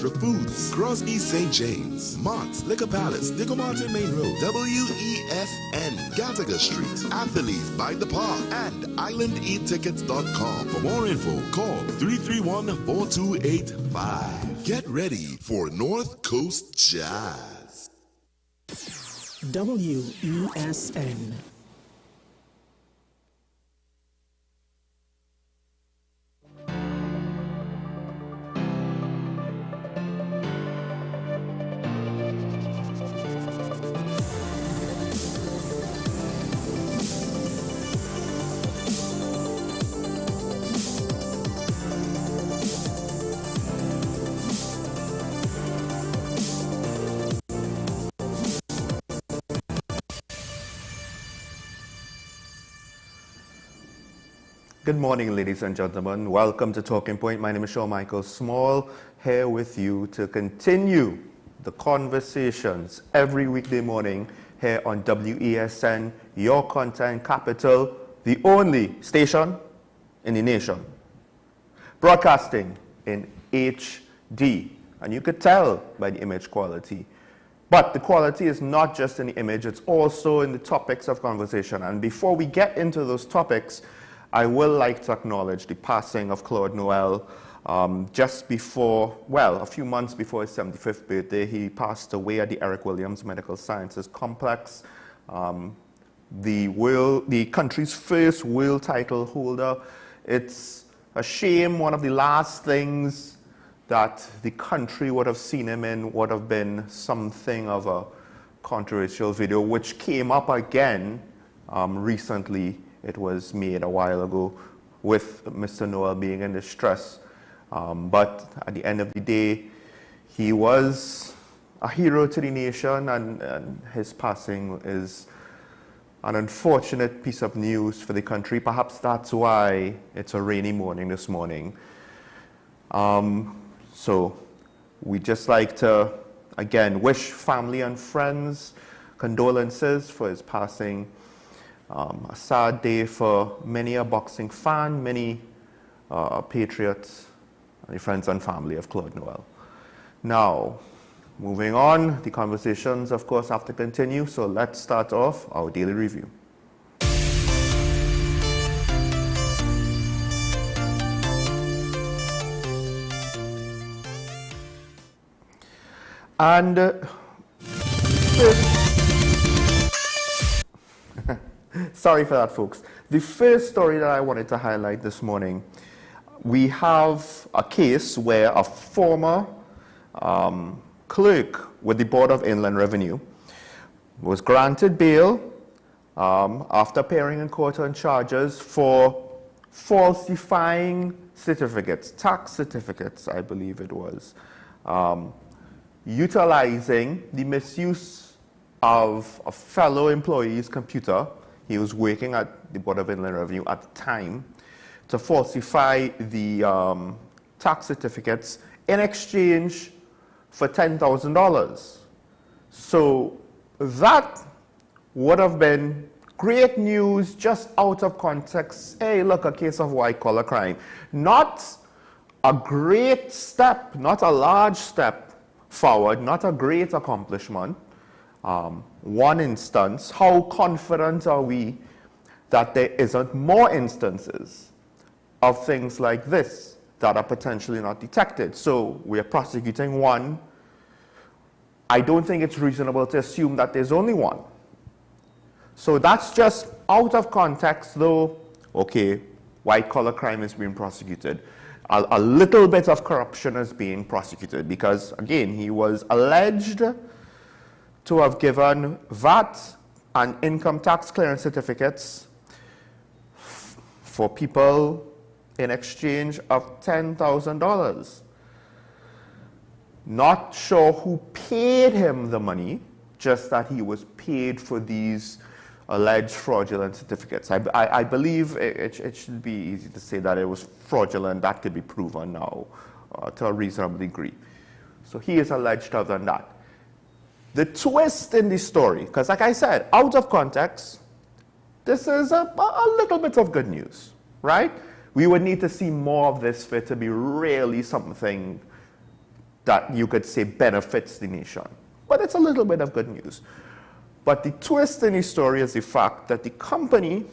Ultra Foods, Crosby St. James, Mott's, Liquor Palace, Digger Martin Main Road, WEFN, Gallagher Street, Athletes by the Park, and IslandEatTickets.com. For more info, call 331-4285. Get ready for North Coast Jazz. WESN. Good morning, ladies and gentlemen. Welcome to Talking Point. My name is Shawn Michael Small, here with you to continue the conversations every weekday morning here on WESN, your content capital, the only station in the nation, broadcasting in HD. And you could tell by the image quality. But the quality is not just in the image, it's also in the topics of conversation. And before we get into those topics, I will like to acknowledge the passing of Claude Noel just before, well, a few months before his 75th birthday. He passed away at the Eric Williams Medical Sciences Complex. The country's first world title holder. It's a shame. One of the last things that the country would have seen him in would have been something of a controversial video, which came up again recently. It was made a while ago with Mr. Noel being in distress. But at the end of the day, he was a hero to the nation, and his passing is an unfortunate piece of news for the country. Perhaps that's why it's a rainy morning this morning. So we just like to, again, wish family and friends condolences for his passing. A sad day for many a boxing fan, many patriots, and friends and family of Claude Noel. Now, moving on, the conversations, of course, have to continue, so let's start off our daily review. And sorry for that, folks. The first story that I wanted to highlight this morning, we have a case where a former clerk with the Board of Inland Revenue was granted bail after appearing in court on charges for falsifying certificates, tax certificates, I believe it was, utilizing the misuse of a fellow employee's computer. He was working at the Board of Inland Revenue at the time to falsify the tax certificates in exchange for $10,000. So that would have been great news just out of context. Hey, look, a case of white-collar crime. Not a great step, not a large step forward, not a great accomplishment. One instance. How confident are we that there isn't more instances of things like this that are potentially not detected? So we're prosecuting one. I don't think it's reasonable to assume that there's only one. So that's just out of context, though. Okay, white-collar crime is being prosecuted. A little bit of corruption is being prosecuted because, again, he was alleged to have given VAT and income tax clearance certificates for people in exchange of $10,000. Not sure who paid him the money, just that he was paid for these alleged fraudulent certificates. I believe it should be easy to say that it was fraudulent. That could be proven now to a reasonable degree. So he is alleged to have done that. The twist in the story, because like I said, out of context, this is a little bit of good news, right? We would need to see more of this for it to be really something that you could say benefits the nation. But it's a little bit of good news. But the twist in the story is the fact that the company,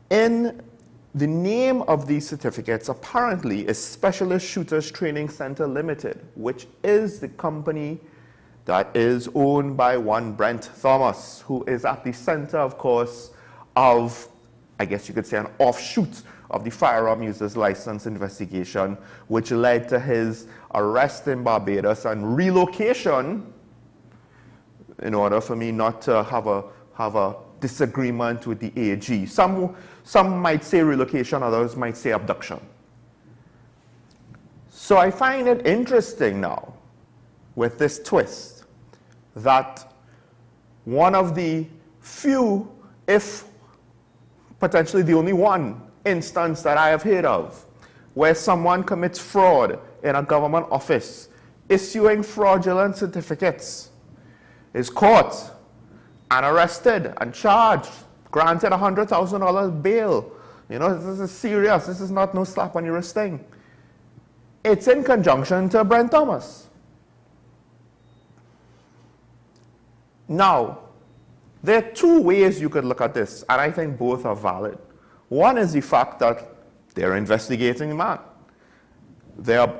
in the name of these certificates, apparently is Specialist Shooters Training Center Limited, which is the company that is owned by one Brent Thomas, who is at the center, of course, of, I guess you could say, an offshoot of the firearm users license investigation, which led to his arrest in Barbados and relocation, in order for me not to have a disagreement with the AG. Some might say relocation, others might say abduction. So I find it interesting now, with this twist, that one of the few, if potentially the only one instance that I have heard of, where someone commits fraud in a government office, issuing fraudulent certificates, is caught and arrested and charged, granted $100,000 bail. You know, this is serious. This is not no slap on your wrist thing. It's in conjunction to Brent Thomas. Now, there are two ways you could look at this, and I think both are valid. One is the fact that they're investigating the man.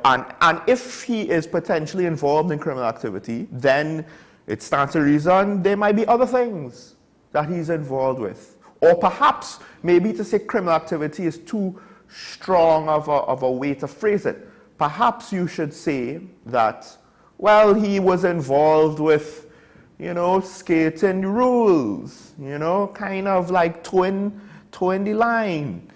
And if he is potentially involved in criminal activity, then it stands to reason there might be other things that he's involved with. Or perhaps, maybe to say criminal activity is too strong of a way to phrase it. Perhaps you should say that, well, he was involved with, you know, skating the rules, you know, kind of like towing the line,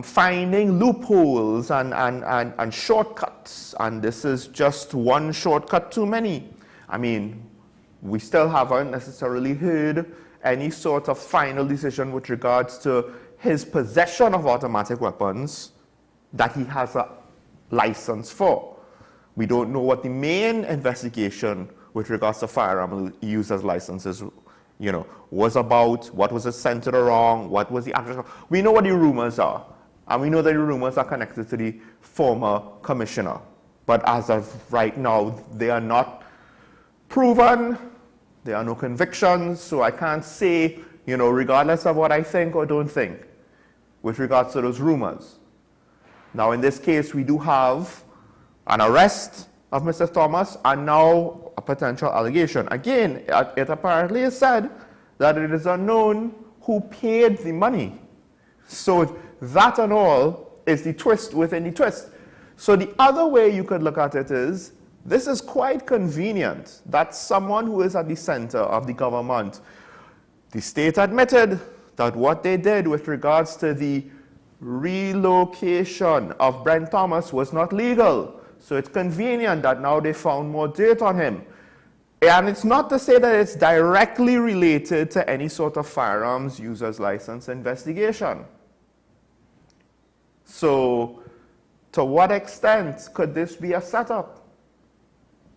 finding loopholes and shortcuts, and this is just one shortcut too many. I mean, we still haven't necessarily heard any sort of final decision with regards to his possession of automatic weapons that he has a license for. We don't know what the main investigation with regards to firearm users licenses, you know, was about, what was it centered around, what was the actual. We know what the rumors are, and we know that the rumors are connected to the former commissioner. But as of right now, they are not proven, there are no convictions, so I can't say, you know, regardless of what I think or don't think with regards to those rumors. Now, in this case, we do have an arrest of Mr. Thomas and now a potential allegation. Again, it apparently is said that it is unknown who paid the money. So that and all is the twist within the twist. So the other way you could look at it is, this is quite convenient that someone who is at the center of the government, the state admitted that what they did with regards to the relocation of Brent Thomas was not legal. So it's convenient that now they found more dirt on him. And it's not to say that it's directly related to any sort of firearms users license investigation. So to what extent could this be a setup?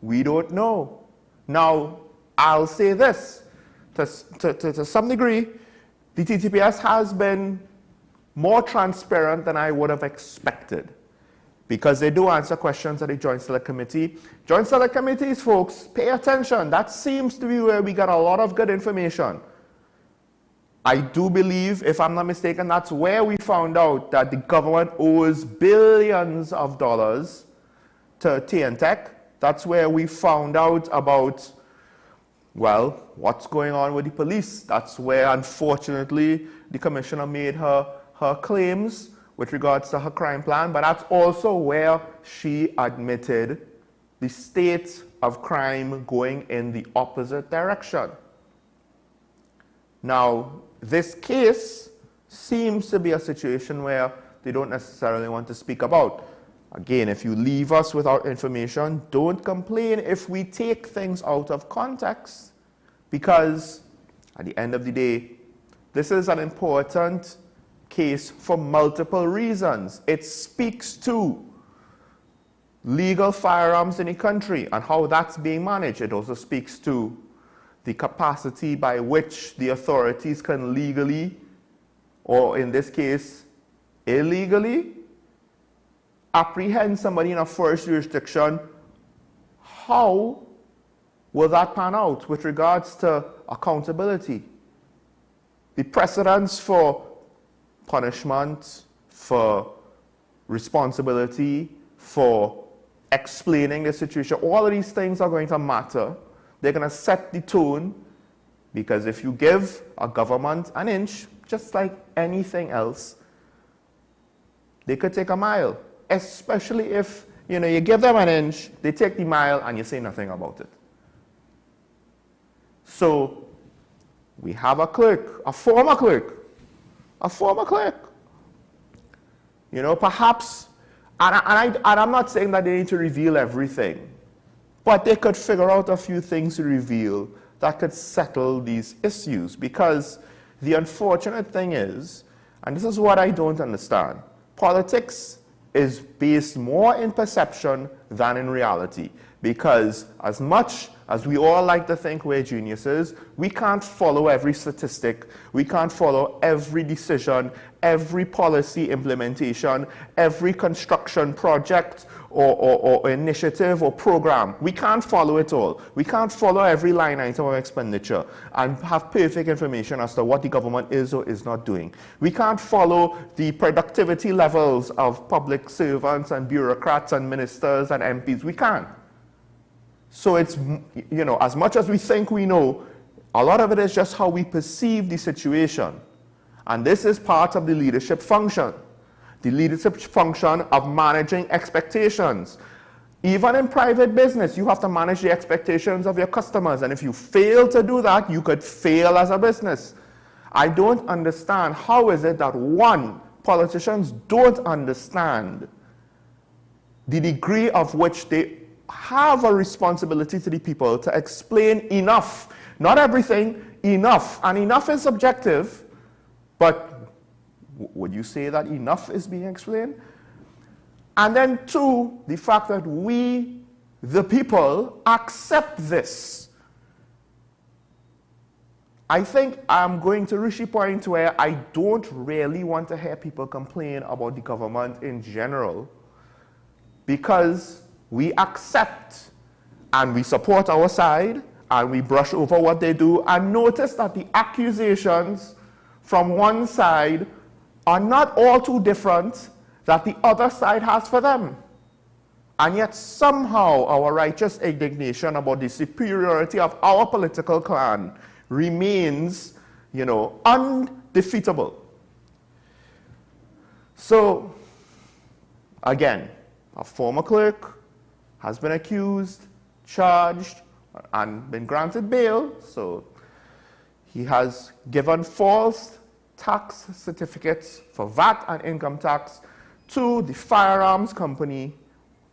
We don't know. Now, I'll say this, to some degree, the TTPS has been more transparent than I would have expected, because they do answer questions at the Joint Select Committee. Joint Select Committees, folks, pay attention. That seems to be where we got a lot of good information. I do believe, if I'm not mistaken, that's where we found out that the government owes billions of dollars to TNTech. That's where we found out about, well, what's going on with the police. That's where, unfortunately, the commissioner made her claims with regards to her crime plan, but that's also where she admitted the state of crime going in the opposite direction. Now, this case seems to be a situation where they don't necessarily want to speak about. Again, if you leave us without information, don't complain if we take things out of context, because at the end of the day, this is an important case for multiple reasons. It speaks to legal firearms in the country and how that's being managed. It also speaks to the capacity by which the authorities can legally, or in this case, illegally, apprehend somebody in a first jurisdiction how will that pan out with regards to accountability? The precedents for punishment, for responsibility, for explaining the situation, all of these things are going to matter. They're going to set the tone, because if you give a government an inch, just like anything else, they could take a mile, especially if you give them an inch, they take the mile, and you say nothing about it. So we have a clerk, a former clerk, perhaps, and I'm not saying that they need to reveal everything, but they could figure out a few things to reveal that could settle these issues. Because the unfortunate thing is, and this is what I don't understand, politics is based more in perception than in reality. Because as much as we all like to think we're geniuses, we can't follow every statistic, we can't follow every decision, every policy implementation, every construction project or initiative or program. We can't follow it all. We can't follow every line item of expenditure and have perfect information as to what the government is or is not doing. We can't follow the productivity levels of public servants and bureaucrats and ministers and MPs. We can't. So it's, as much as we think we know, a lot of it is just how we perceive the situation. And this is part of the leadership function. The leadership function of managing expectations. Even in private business, you have to manage the expectations of your customers. And if you fail to do that, you could fail as a business. I don't understand how is it that, one, politicians don't understand the degree of which they have a responsibility to the people to explain enough, not everything, enough. And enough is subjective, but would you say that enough is being explained? And then two, the fact that we, the people, accept this. I think I'm going to reach a point where I don't really want to hear people complain about the government in general, because we accept and we support our side and we brush over what they do, and notice that the accusations from one side are not all too different that the other side has for them. And yet somehow our righteous indignation about the superiority of our political clan remains, undefeatable. So, again, a former clerk has been accused, charged, and been granted bail. So he has given false tax certificates for VAT and income tax to the firearms company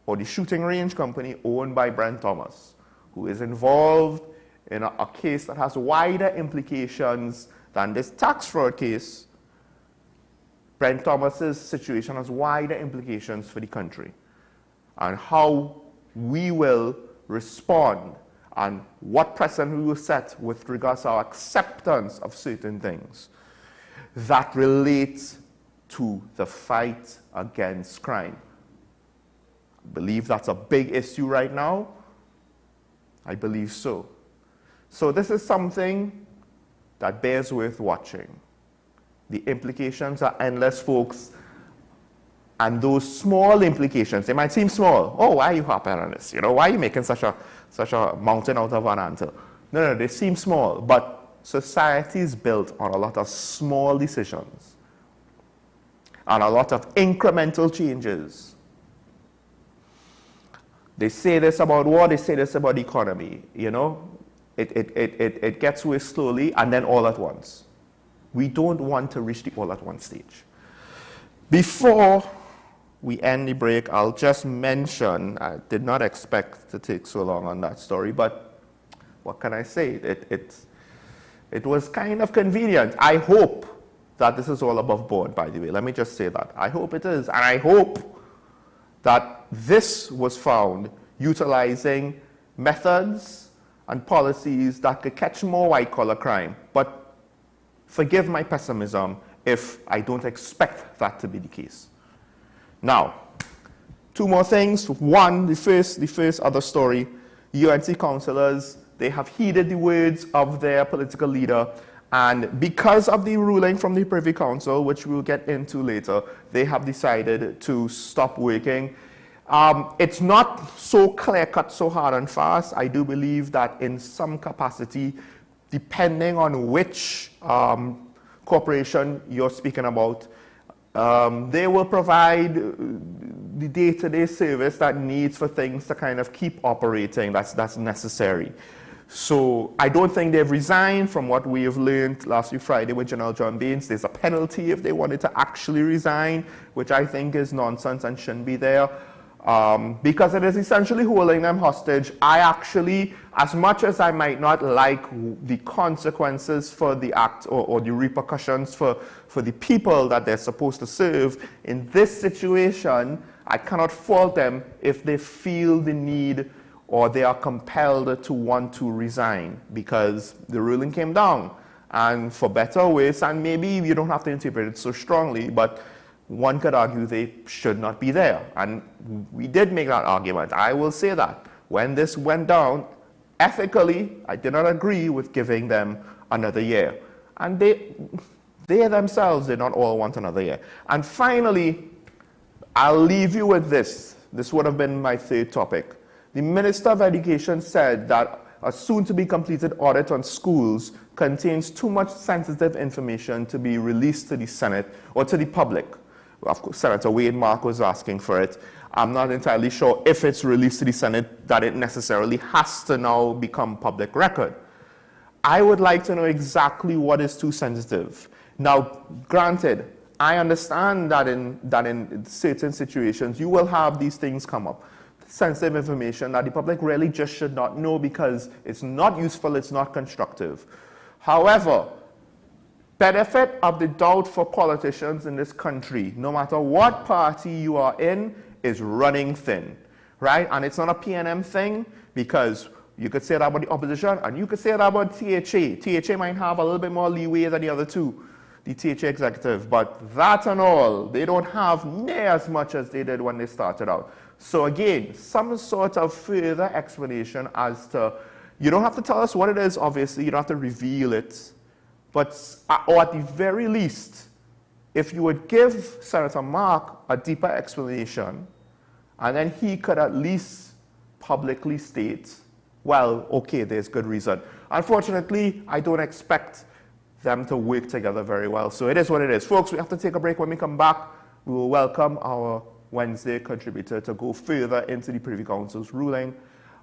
or the shooting range company owned by Brent Thomas, who is involved in a case that has wider implications than this tax fraud case. Brent Thomas's situation has wider implications for the country, and how we will respond and what precedent we will set with regards to our acceptance of certain things that relate to the fight against crime. I believe that's a big issue right now. I believe so. So this is something that bears worth watching. The implications are endless, folks. And those small implications, they might seem small. Oh, why are you harping on this? Why are you making such a mountain out of an anthill? No, they seem small. But society is built on a lot of small decisions and a lot of incremental changes. They say this about war, they say this about the economy. It gets away slowly and then all at once. We don't want to reach the all at once stage. Before we end the break, I'll just mention, I did not expect to take so long on that story, but what can I say? It was kind of convenient. I hope that this is all above board, by the way. Let me just say that. I hope it is. And I hope that this was found utilizing methods and policies that could catch more white-collar crime. But forgive my pessimism if I don't expect that to be the case. Now, two more things. One, the first other story UNC councillors, they have heeded the words of their political leader, and because of the ruling from the Privy Council, which we'll get into later, they have decided to stop working. It's not so clear-cut, so hard and fast. I do believe that in some capacity, depending on which corporation you're speaking about, they will provide the day-to-day service that needs for things to kind of keep operating. That's necessary. So I don't think they've resigned. From what we have learned last week Friday with General John Baines, there's a penalty if they wanted to actually resign, which I think is nonsense and shouldn't be there. Because it is essentially holding them hostage. I actually, as much as I might not like the consequences for the act or the repercussions for the people that they're supposed to serve, in this situation, I cannot fault them if they feel the need or they are compelled to want to resign because the ruling came down. And for better or worse, and maybe you don't have to interpret it so strongly, but one could argue they should not be there. And we did make that argument. I will say that. When this went down, ethically, I did not agree with giving them another year. And they themselves did not all want another year. And finally, I'll leave you with this. This would have been my third topic. The Minister of Education said that a soon-to-be-completed audit on schools contains too much sensitive information to be released to the Senate or to the public. Of course, Senator Wade Mark was asking for it. I'm not entirely sure if it's released to the Senate that it necessarily has to now become public record. I would like to know exactly what is too sensitive. Now, granted, I understand that in certain situations you will have these things come up. Sensitive information that the public really just should not know because it's not useful, it's not constructive. However, benefit of the doubt for politicians in this country, no matter what party you are in, is running thin, right? And it's not a PNM thing because you could say that about the opposition and you could say that about THA. THA might have a little bit more leeway than the other two, the THA executive, but that and all, they don't have near as much as they did when they started out. So again, some sort of further explanation as to, you don't have to tell us what it is, obviously, you don't have to reveal it, but, or at the very least, if you would give Senator Mark a deeper explanation, and then he could at least publicly state, well, okay, there's good reason. Unfortunately, I don't expect them to work together very well, so it is what it is. Folks, we have to take a break. When we come back, we will welcome our Wednesday contributor to go further into the Privy Council's ruling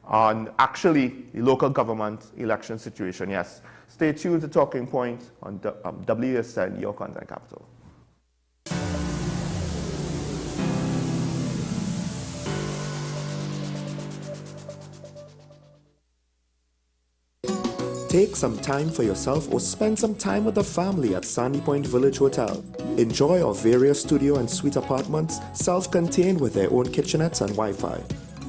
on actually the local government election situation. Yes, stay tuned to Talking Point on WSN, your content capital. Take some time for yourself or spend some time with the family at Sandy Point Village Hotel. Enjoy our various studio and suite apartments, self-contained with their own kitchenettes and Wi-Fi.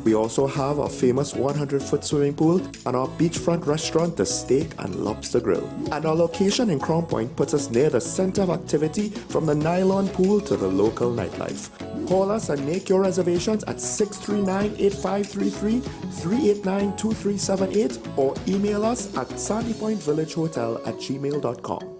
We also have our famous 100-foot swimming pool and our beachfront restaurant, the Steak and Lobster Grill. And our location in Crown Point puts us near the center of activity from the nylon pool to the local nightlife. Call us and make your reservations at 639-8533, 389-2378 or email us at sandypointvillagehotel@gmail.com.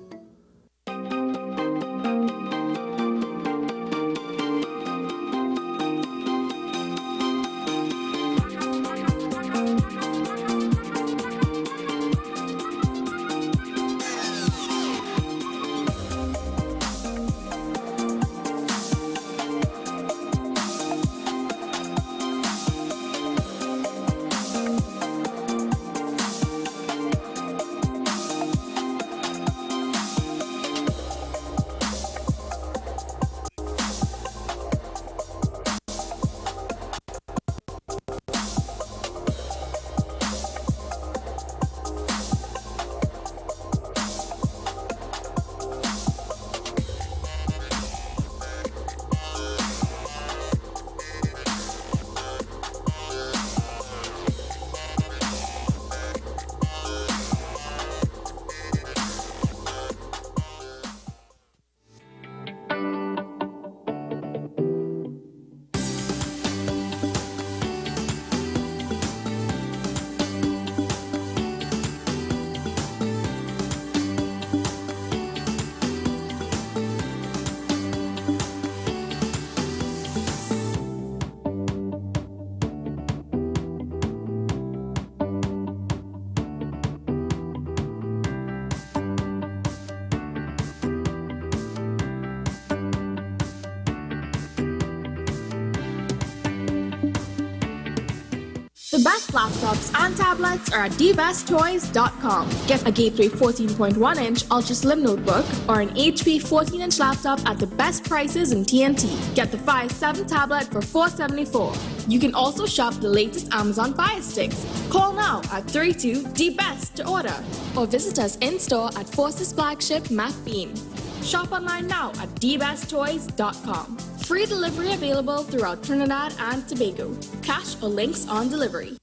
The best laptops and tablets are at dbesttoys.com. Get a Gateway 14.1-inch Ultra Slim notebook or an HP 14-inch laptop at the best prices in TNT. Get the Fire 7 tablet for $474. You can also shop the latest Amazon Fire Sticks. Call now at 32-DBEST to order or visit us in-store at Forces Flagship MacBean. Shop online now at dbesttoys.com. Free delivery available throughout Trinidad and Tobago. Cash or links on delivery.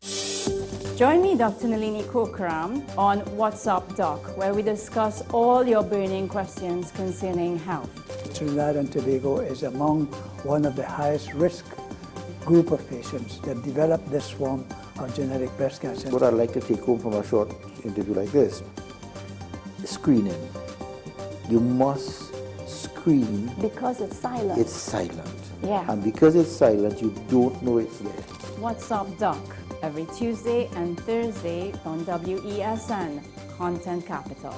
Join me, Dr. Nalini Kokram, on What's Up Doc, where we discuss all your burning questions concerning health. Trinidad and Tobago is among one of the highest risk group of patients that develop this form of genetic breast cancer. What I'd like to take home from a short interview like this is screening. You must screen. Because it's silent. It's silent. Yeah. And because it's silent, you don't know it's there. What's Up Doc, every Tuesday and Thursday on WESN, Content Capital.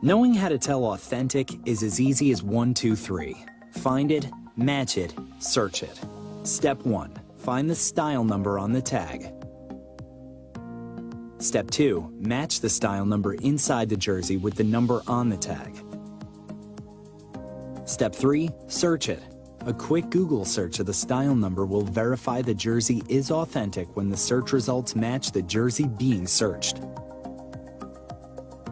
Knowing how to tell authentic is as easy as 1, 2, 3. Find it, match it, search it. Step 1, find the style number on the tag. Step 2, match the style number inside the jersey with the number on the tag. Step 3, search it. A quick Google search of the style number will verify the jersey is authentic when the search results match the jersey being searched.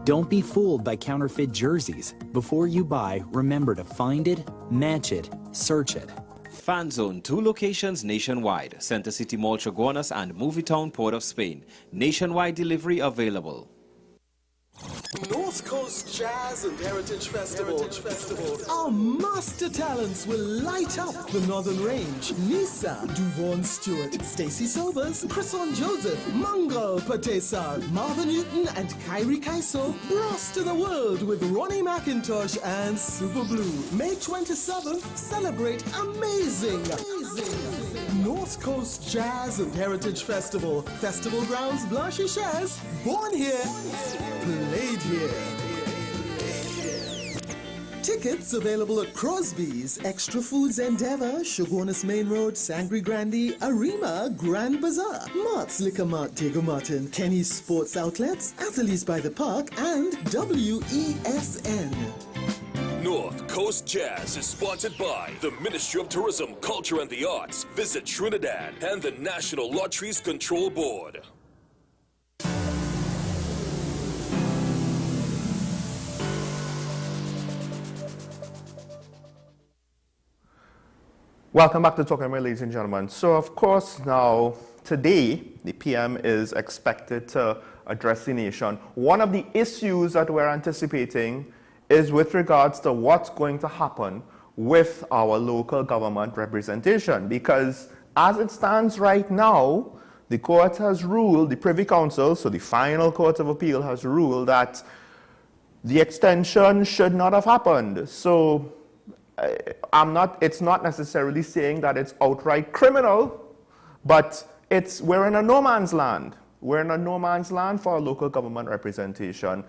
Don't be fooled by counterfeit jerseys. Before you buy, remember to find it, match it, search it. Fan Zone, 2 locations nationwide. Center City Mall, Chaguanas and Movietown, Port of Spain. Nationwide delivery available. North Coast Jazz and Heritage Festival. Our master talents will light up the Northern Range. Nisa, Duvon Stewart, Stacey Sobers, Chrison Joseph, Mangal Patesar, Marvin Newton and Kyrie Kaiso blast to the world with Ronnie McIntosh and Super Blue. May 27th, celebrate amazing. North Coast Jazz and Heritage Festival. Festival grounds, Blanche Shares. Born here, played here. Tickets available at Crosby's, Extra Foods Endeavour, Shogunas Main Road, Sangre Grande, Arima, Grand Bazaar, Mart's Liquor Mart, Diego Martin, Kenny's Sports Outlets, Athletes by the Park, and WESN. North Coast Jazz is sponsored by the Ministry of Tourism, Culture and the Arts. Visit Trinidad and the National Lotteries Control Board. Welcome back to Talking About, ladies and gentlemen. So, of course, now, today, the PM is expected to address the nation. One of the issues that we're anticipating is with regards to what's going to happen with our local government representation. Because as it stands right now, the court has ruled, the Privy Council, so the final Court of Appeal has ruled that the extension should not have happened. So it's not necessarily saying that it's outright criminal, but we're in a no man's land. We're in a no man's land for our local government representation.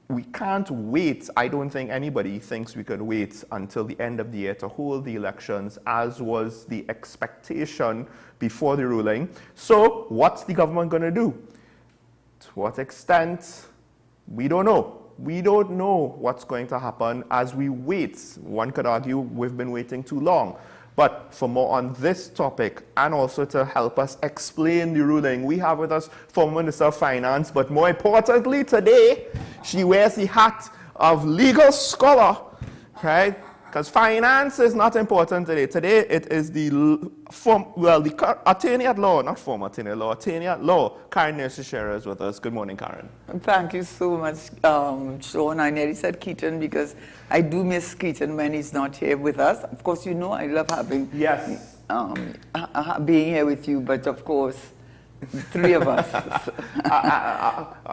We can't wait. I don't think anybody thinks we can wait until the end of the year to hold the elections, as was the expectation before the ruling. So what's the government going to do? To what extent? We don't know. We don't know what's going to happen as we wait. One could argue we've been waiting too long. But for more on this topic, and also to help us explain the ruling, we have with us former Minister of Finance, but more importantly today, she wears the hat of legal scholar, right? Because finance is not important today. Today it is the attorney at law, not former attorney at law, attorney at law. Karen Nurse-Shera is with us. Good morning, Karen. Thank you so much, Sean. I nearly said Keaton because I do miss Keaton when he's not here with us. Of course, you know I love having being here with you, but of course, the three of us.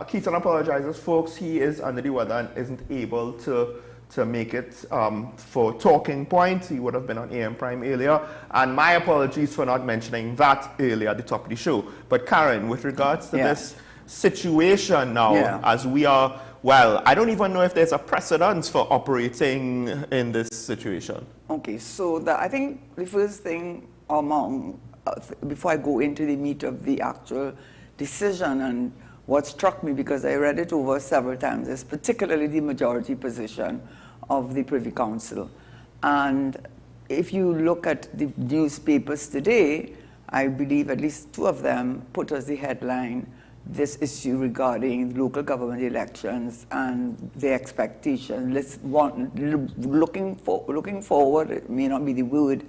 Keaton apologizes, folks. He is under the weather and isn't able to make it for Talking Point. He would have been on AM Prime earlier. And my apologies for not mentioning that earlier at the top of the show. But Karen, with regards to this situation now, as we are, well, I don't even know if there's a precedent for operating in this situation. Okay, so I think the first thing before I go into the meat of the actual decision and what struck me, because I read it over several times, is particularly the majority position of the Privy Council. And if you look at the newspapers today, I believe at least two of them put as the headline this issue regarding local government elections and the expectations. Looking forward, it may not be the word,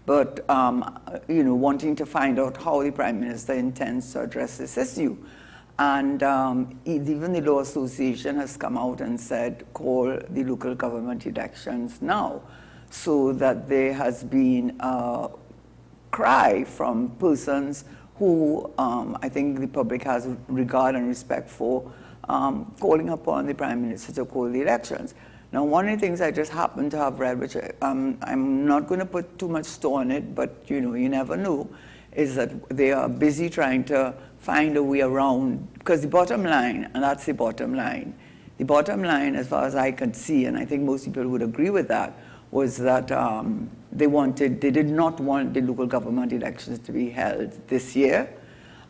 but wanting to find out how the Prime Minister intends to address this issue. And even the Law Association has come out and said, call the local government elections now, so that there has been a cry from persons who I think the public has regard and respect for, calling upon the Prime Minister to call the elections. Now, one of the things I just happened to have read, which I'm not going to put too much store on it, but you never know, is that they are busy trying to find a way around, because the bottom line, and that's the bottom line, as far as I can see, and I think most people would agree with that, was that they did not want the local government elections to be held this year,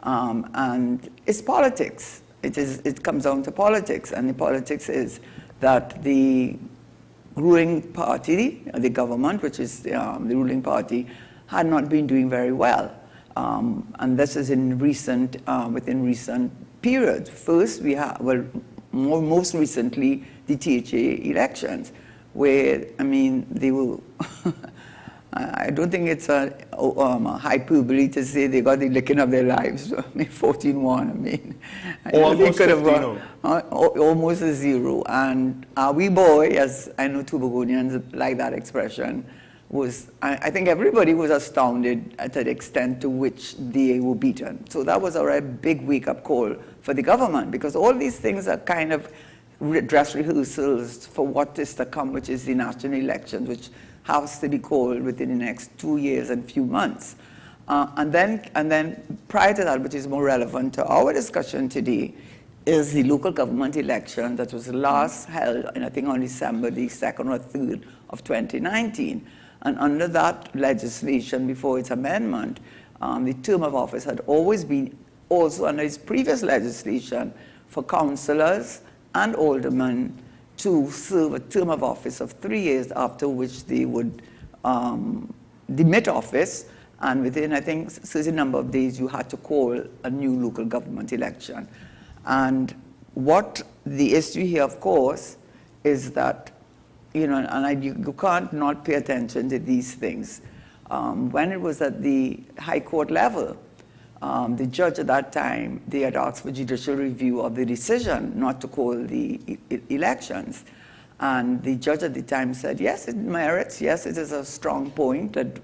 and it's politics. It comes down to politics, and the politics is that the ruling party, the government, which is the ruling party, had not been doing very well. And this is in within recent periods. First, we have, most recently, the THA elections, where, they were, I don't think it's a hyperbole to say they got the licking of their lives. 14-1, they could have gone almost a zero. And our wee boy, as I know Tobagonians like that expression, I think everybody was astounded at the extent to which they were beaten. So that was a big wake-up call for the government, because all these things are kind of dress rehearsals for what is to come, which is the national elections, which has to be called within the next 2 years and few months. And then prior to that, which is more relevant to our discussion today, is the local government election that was last held, I think on December the 2nd or 3rd of 2019. And under that legislation, before its amendment, the term of office had always been, also under its previous legislation, for councillors and aldermen to serve a term of office of 3 years, after which they would demit office, and within, I think, a certain number of days, you had to call a new local government election. And what the issue here, of course, is that, you can't not pay attention to these things. When it was at the High Court level, the judge at that time, they had asked for judicial review of the decision not to call the elections. And the judge at the time said, yes, it merits, yes, it is a strong point that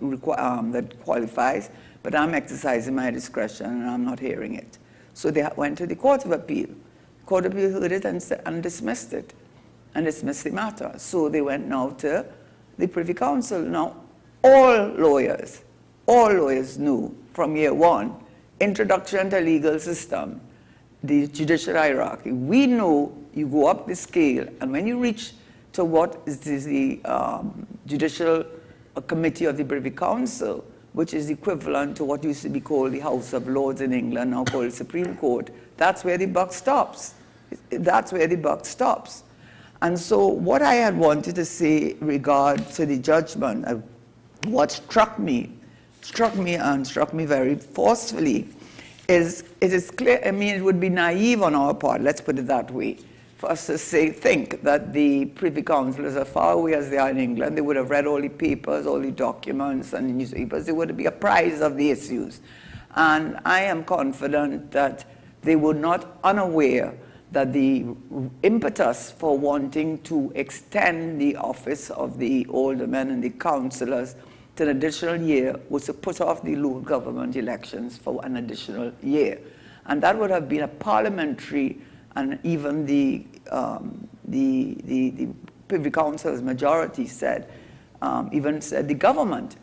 qualifies, but I'm exercising my discretion and I'm not hearing it. So they went to the Court of Appeal. The Court of Appeal heard it and dismissed it, and dismissed the matter. So they went now to the Privy Council. Now, all lawyers knew from year one, introduction to legal system, the judicial hierarchy. We know you go up the scale, and when you reach to what is the Judicial Committee of the Privy Council, which is equivalent to what used to be called the House of Lords in England, now called Supreme Court, that's where the buck stops. That's where the buck stops. And so what I had wanted to say regard to the judgment, what struck me very forcefully, is it is clear, it would be naive on our part, let's put it that way, for us to think that the Privy Councillors, as far away as they are in England, they would have read all the papers, all the documents and the newspapers. They would be apprised of the issues. And I am confident that they were not unaware that the impetus for wanting to extend the office of the aldermen and the councillors to an additional year was to put off the local government elections for an additional year. And that would have been a parliamentary, and even the Privy Council's majority said, even said the government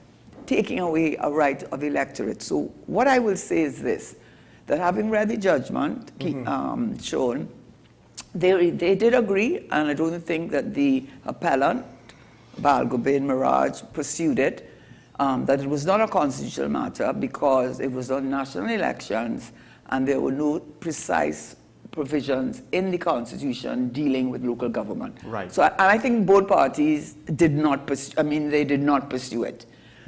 taking away a right of electorate. So what I will say is this, that having read the judgment shown, they did agree, and I don't think that the appellant, Balgobin Mirage pursued it, that it was not a constitutional matter because it was on national elections and there were no precise provisions in the Constitution dealing with local government. Right. So, and I think both parties did not pursue, they did not pursue it.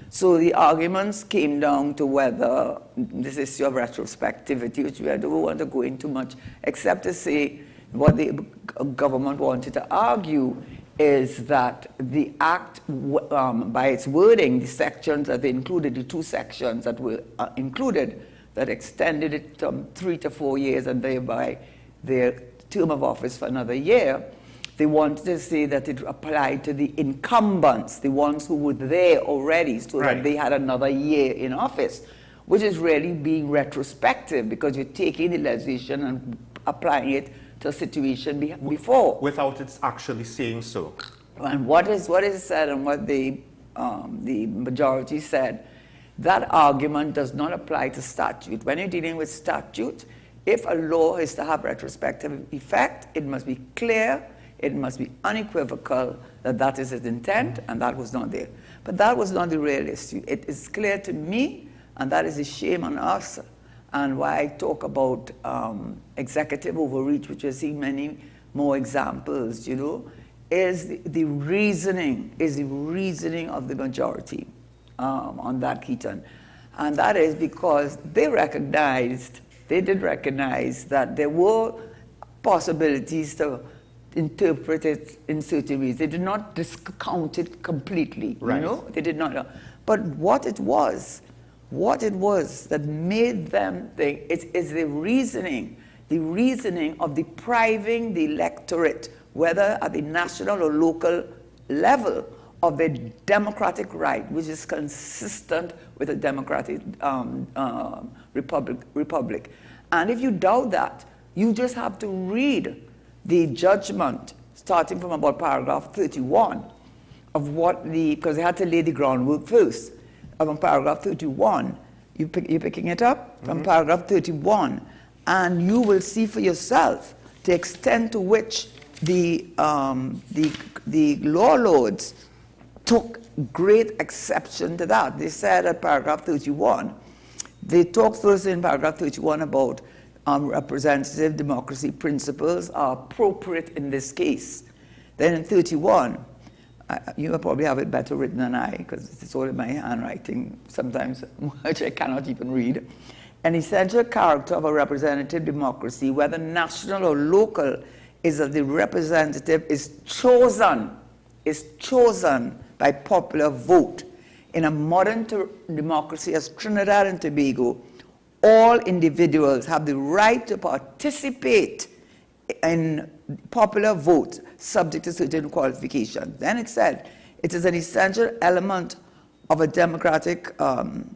So the arguments came down to whether this issue of retrospectivity, which I don't want to go into much, except to say what the government wanted to argue is that the act, by its wording, the sections that they included, the two sections that were included, that extended it from 3 to 4 years and thereby their term of office for another year, they wanted to say that it applied to the incumbents, the ones who were there already, so that they had another year in office, which is really being retrospective because you're taking the legislation and applying it to a situation before. Without it actually saying so. And what is said and what the majority said, that argument does not apply to statute. When you're dealing with statute, if a law is to have retrospective effect, it must be clear, it must be unequivocal that that is its intent, and that was not there. But that was not the real issue. It is clear to me, and that is a shame on us, and why I talk about executive overreach, which we're seeing many more examples, you know, is the reasoning of the majority on that, Keaton. And that is because they did recognize that there were possibilities to interpret it in certain ways. They did not discount it completely, you know? They did not. But what it was that made them think, it is the reasoning of depriving the electorate, whether at the national or local level, of a democratic right, which is consistent with a democratic republic. And if you doubt that, you just have to read the judgment, starting from about paragraph 31, of what because they had to lay the groundwork first. From paragraph 31, you're picking it up? From paragraph 31, and you will see for yourself the extent to which the law lords took great exception to that. They said at paragraph 31, they talked first in paragraph 31 about representative democracy principles are appropriate in this case. Then in 31, you probably have it better written than I, because it's all in my handwriting sometimes, which I cannot even read. An essential character of a representative democracy, whether national or local, is that the representative is chosen by popular vote. In a modern democracy as Trinidad and Tobago, all individuals have the right to participate in popular votes subject to certain qualifications. Then it said, it is an essential element of a democratic form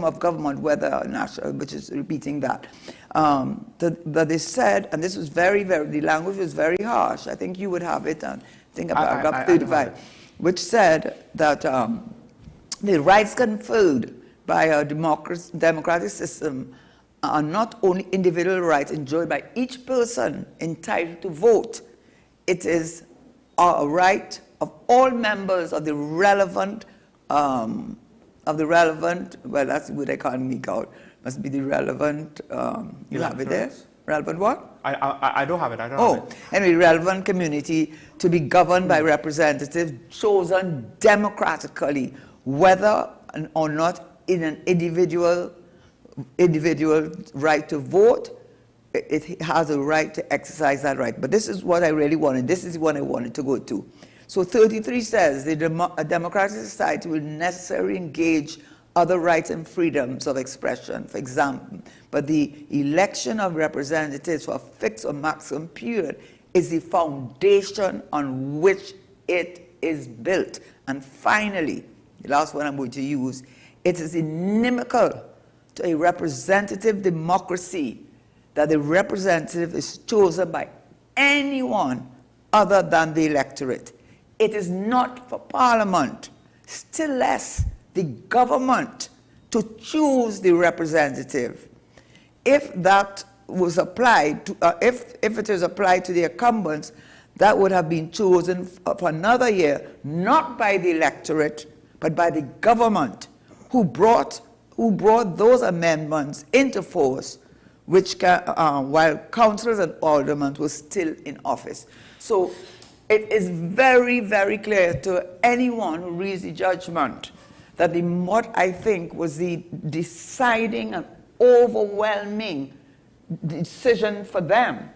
of government, whether national, which is repeating that. That they said, and this was the language was very harsh. I think you would have it, and think about paragraph 35, which said that the rights conferred by a democratic system are not only individual rights enjoyed by each person entitled to vote. It is a right of all members of the relevant, well, that's the word I can't make out. Must be the relevant, you have it there? Relevant what? I don't have it, I don't have it. Anyway, relevant community to be governed by representatives chosen democratically, whether or not in an individual right to vote, it has a right to exercise that right. But this is what I really wanted. This is what I wanted to go to. So 33 says, a democratic society will necessarily engage other rights and freedoms of expression, for example, but the election of representatives for a fixed or maximum period is the foundation on which it is built. And finally, the last one I'm going to use, it is inimical to a representative democracy that the representative is chosen by anyone other than the electorate. It is not for Parliament, still less the government, to choose the representative. If that was applied, if it is applied to the incumbents, that would have been chosen for another year, not by the electorate, but by the government, who brought those amendments into force, which while councillors and aldermen were still in office. So it is very, very clear to anyone who reads the judgment that what I think was the deciding and overwhelming decision for them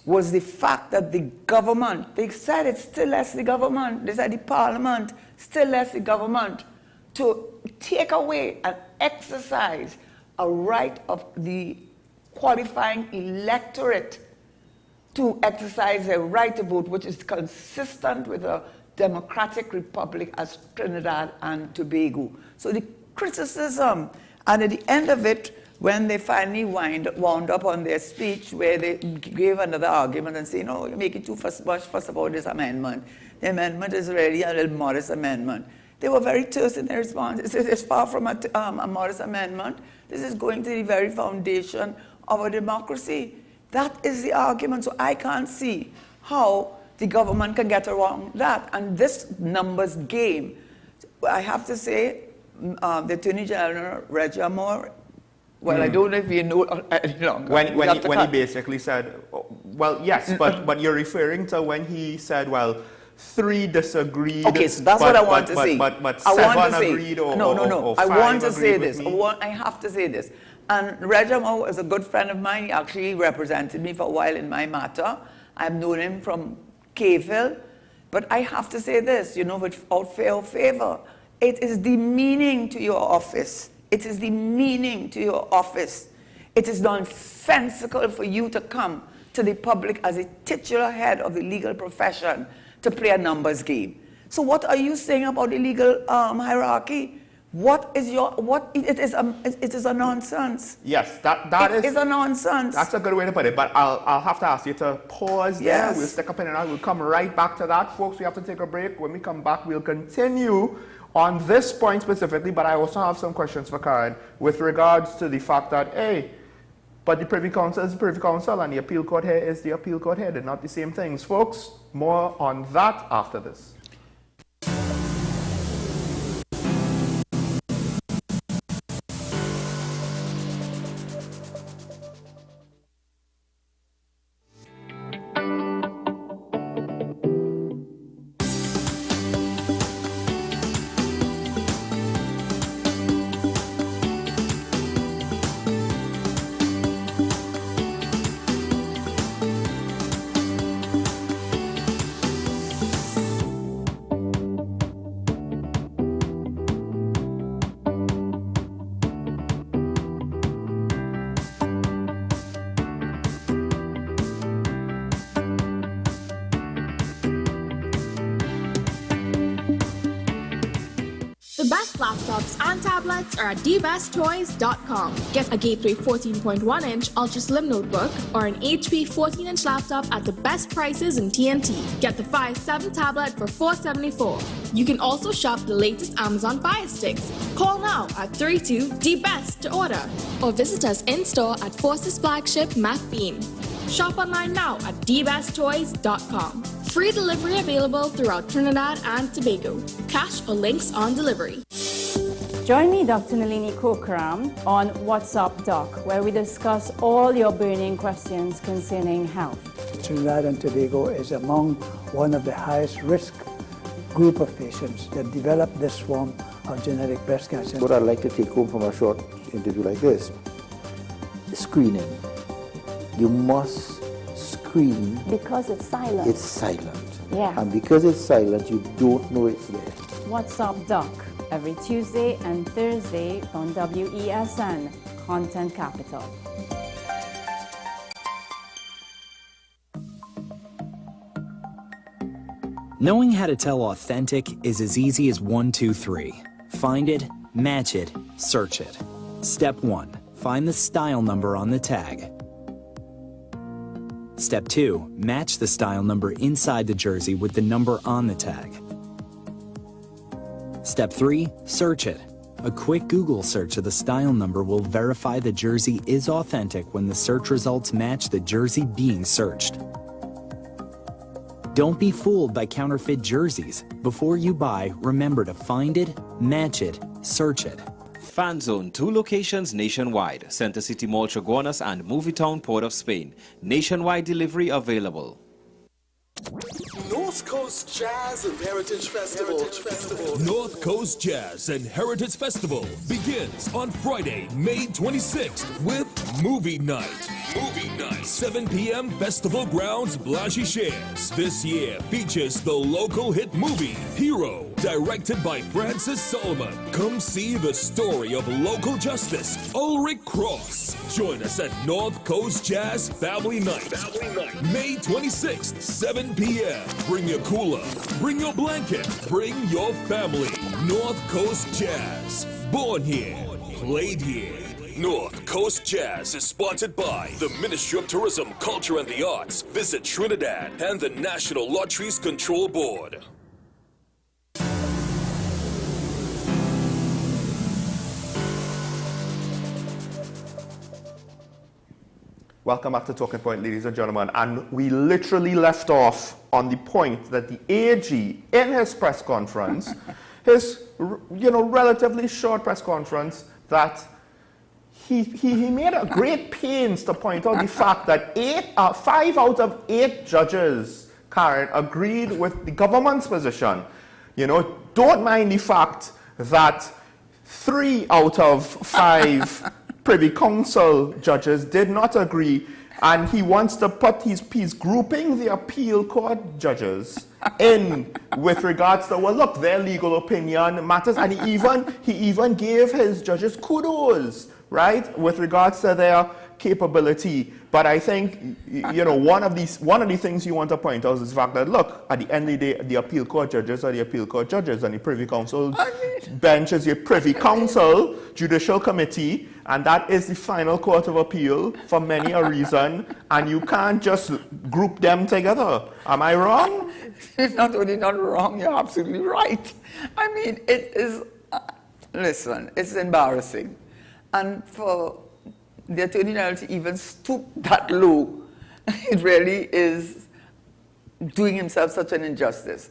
was the fact that the government, they said it still left the government, they said the parliament still left the government to take away and exercise a right of the qualifying electorate to exercise their right to vote, which is consistent with a democratic republic as Trinidad and Tobago. So the criticism, and at the end of it, when they finally wound up on their speech, where they gave another argument and say, no, you make it too much fuss about this amendment. The amendment is really a little modest amendment. They were very terse in their response. It's far from a modest amendment. This is going to the very foundation of a democracy. That is the argument. So I can't see how the government can get around that. And this numbers game, I have to say, the Attorney General, Reggie Amor, well, I don't know if you know any longer. When he basically said, well, yes, but you're referring to when he said, well, 3 disagreed. Okay, so that's what I want to say. But 7 agreed or No. or I 5 want to say agreed with this. me. I have to say this. And Regamo is a good friend of mine. He actually represented me for a while in my matter. I've known him from Caveville. But I have to say this, without fear or favor, it is demeaning to your office. It is demeaning to your office. It is nonsensical for you to come to the public as a titular head of the legal profession to play a numbers game. So what are you saying about the legal hierarchy? It is a nonsense. Yes, that is a nonsense. That's a good way to put it, but I'll have to ask you to pause there. Yes. We'll stick up in and out. We'll come right back to that. Folks, we have to take a break. When we come back, we'll continue on this point specifically, but I also have some questions for Karen with regards to the fact that, hey, but the Privy Council is the Privy Council and the appeal court here is the appeal court here. They're not the same things. Folks, more on that after this. The best laptops and tablets are at dbesttoys.com. Get a Gateway 14.1-inch Ultra Slim notebook or an HP 14-inch laptop at the best prices in TNT. Get the Fire 7 tablet for $474. You can also shop the latest Amazon Fire Sticks. Call now at 32-DBEST to order or visit us in-store at Forces Flagship MacBean. Shop online now at dbesttoys.com. Free delivery available throughout Trinidad and Tobago. Cash or links on delivery. Join me, Dr. Nalini Kokram, on What's Up Doc, where we discuss all your burning questions concerning health. Trinidad and Tobago is among one of the highest risk group of patients that develop this form of genetic breast cancer. What I'd like to take home from a short interview like this, screening. You must screen. Because it's silent. It's silent. Yeah. And because it's silent, you don't know it's there. What's Up Doc, every Tuesday and Thursday on WESN, Content Capital. Knowing how to tell authentic is as easy as 1, 2, 3. Find it, match it, search it. Step 1. Find the style number on the tag. Step 2. Match the style number inside the jersey with the number on the tag. Step 3. Search it. A quick Google search of the style number will verify the jersey is authentic when the search results match the jersey being searched. Don't be fooled by counterfeit jerseys. Before you buy, remember to find it, match it, search it. Fan Zone, 2 locations nationwide. Center City Mall, Chaguanas and Movietown, Port of Spain. Nationwide delivery available. North Coast Jazz and Heritage Festival. North Coast Jazz and Heritage Festival begins on Friday, May 26th with Movie Night. 7 p.m. Festival Grounds, Blanchie-Shares. This year features the local hit movie, Hero, directed by Francis Solomon. Come see the story of local justice, Ulrich Cross. Join us at North Coast Jazz Family Night. May 26th, 7 p.m. Bring your cooler, bring your blanket, bring your family. North Coast Jazz. Born here, played here. North Coast Jazz is sponsored by the Ministry of Tourism, Culture and the Arts. Visit Trinidad and the National Lotteries Control Board. Welcome back to Talking Point, ladies and gentlemen. And we literally left off on the point that the AG, in his press conference, his relatively short press conference, that he made a great pains to point out the fact that 5 out of 8 judges, Karen, agreed with the government's position. Don't mind the fact that 3 out of 5 Privy Council judges did not agree, and he wants to put he's grouping the appeal court judges in with regards to, well, look, their legal opinion matters, and he even gave his judges kudos, right, with regards to their capability. But I think one of the things you want to point out is the fact that, look, at the end of the day, the appeal court judges are the appeal court judges, and the Privy Council bench is your Privy Council Judicial Committee, and that is the final court of appeal for many a reason, and you can't just group them together. Am I wrong? It's not only not wrong, you're absolutely right. I mean, it is, listen, it's embarrassing. And for the Attorney General to even stoop that low, it really is doing himself such an injustice.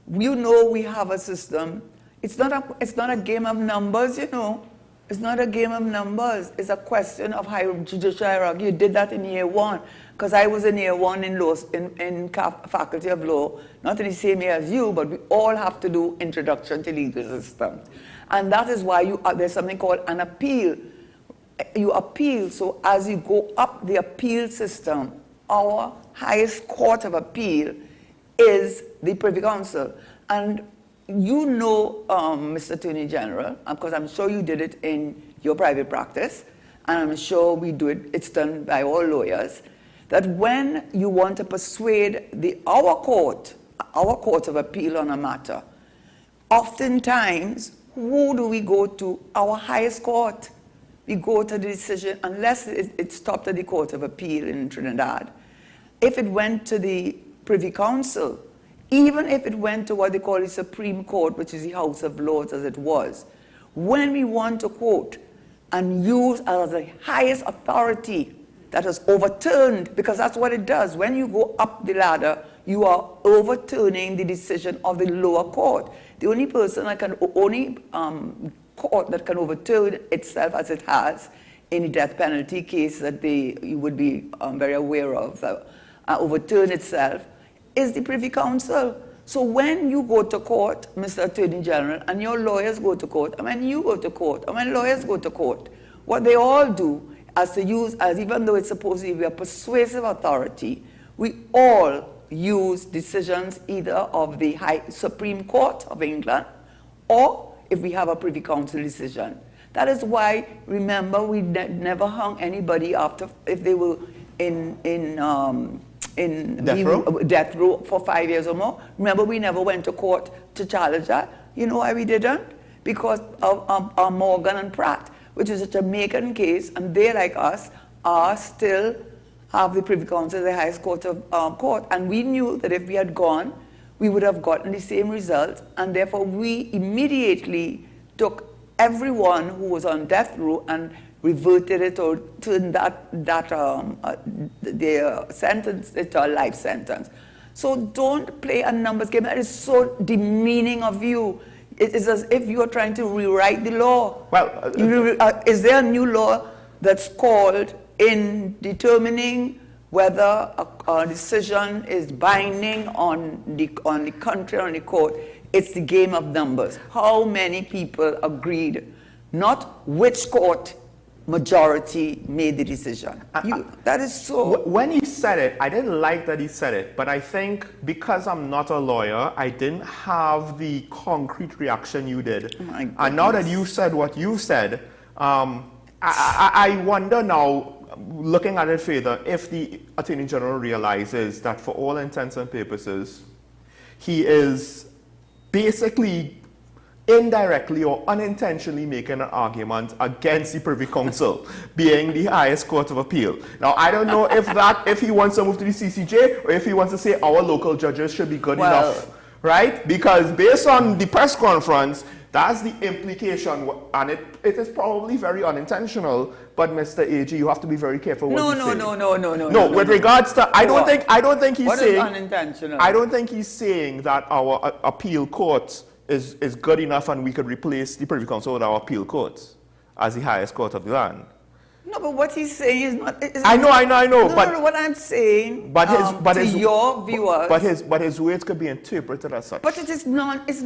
We have a system. It's not a game of numbers, It's not a game of numbers. It's a question of judicial hierarchy. You did that in year 1, because I was in year 1 in Faculty of Law, not in the same year as you, but we all have to do introduction to legal systems. And that is why there's something called an appeal. You appeal, so as you go up the appeal system, our highest court of appeal is the Privy Council. And Mr. Attorney General, because I'm sure you did it in your private practice, and I'm sure it's done by all lawyers, that when you want to persuade our court of appeal on a matter, oftentimes, who do we go to? Our highest court. We go to the decision, unless it stopped at the Court of Appeal in Trinidad. If it went to the Privy Council, even if it went to what they call the Supreme Court, which is the House of Lords as it was, when we want to quote and use as the highest authority that has overturned, because that's what it does. When you go up the ladder, you are overturning the decision of the lower court. The only person that can, court that can overturn itself as it has in the death penalty case that you would be very aware of, overturn itself, is the Privy Council. So when you go to court, Mr. Attorney General, and your lawyers go to court, and when you go to court, and when lawyers go to court, what they all do even though it's supposed to be a persuasive authority, we all use decisions either of the Supreme Court of England, or if we have a Privy Council decision. That is why, remember, we never hung anybody if they were in death row for 5 years or more. Remember, we never went to court to challenge that. You know why we didn't? Because of Morgan and Pratt, which is a Jamaican case, and they, like us, still have the Privy Council as the highest court of court. And we knew that if we had gone, we would have gotten the same result, and therefore we immediately took everyone who was on death row and reverted it or turned their sentence into a life sentence. So don't play a numbers game. That is so demeaning of you. It is as if you are trying to rewrite the law. Well, is there a new law that's called in determining whether a decision is binding on the country, on the court? It's the game of numbers. How many people agreed, not which court majority made the decision. That is so... When he said it, I didn't like that he said it, but I think because I'm not a lawyer, I didn't have the concrete reaction you did. Oh my goodness. And now that you said what you said, I wonder now, looking at it further, if the Attorney General realizes that for all intents and purposes, he is basically indirectly or unintentionally making an argument against the Privy Council being the highest court of appeal. Now, I don't know if he wants to move to the CCJ or if he wants to say our local judges should be good enough, right? Because based on the press conference, that's the implication, and it is probably very unintentional. But Mr. AG, you have to be very careful what you say. No. With regards to, I don't think he's what saying. What is unintentional? I don't think he's saying that our appeal court is good enough and we could replace the Privy Council with our appeal court as the highest court of the land. No, but what he's saying is not... I know. No, what I'm saying your viewers... But his words could be interpreted as such. But it's nonsense.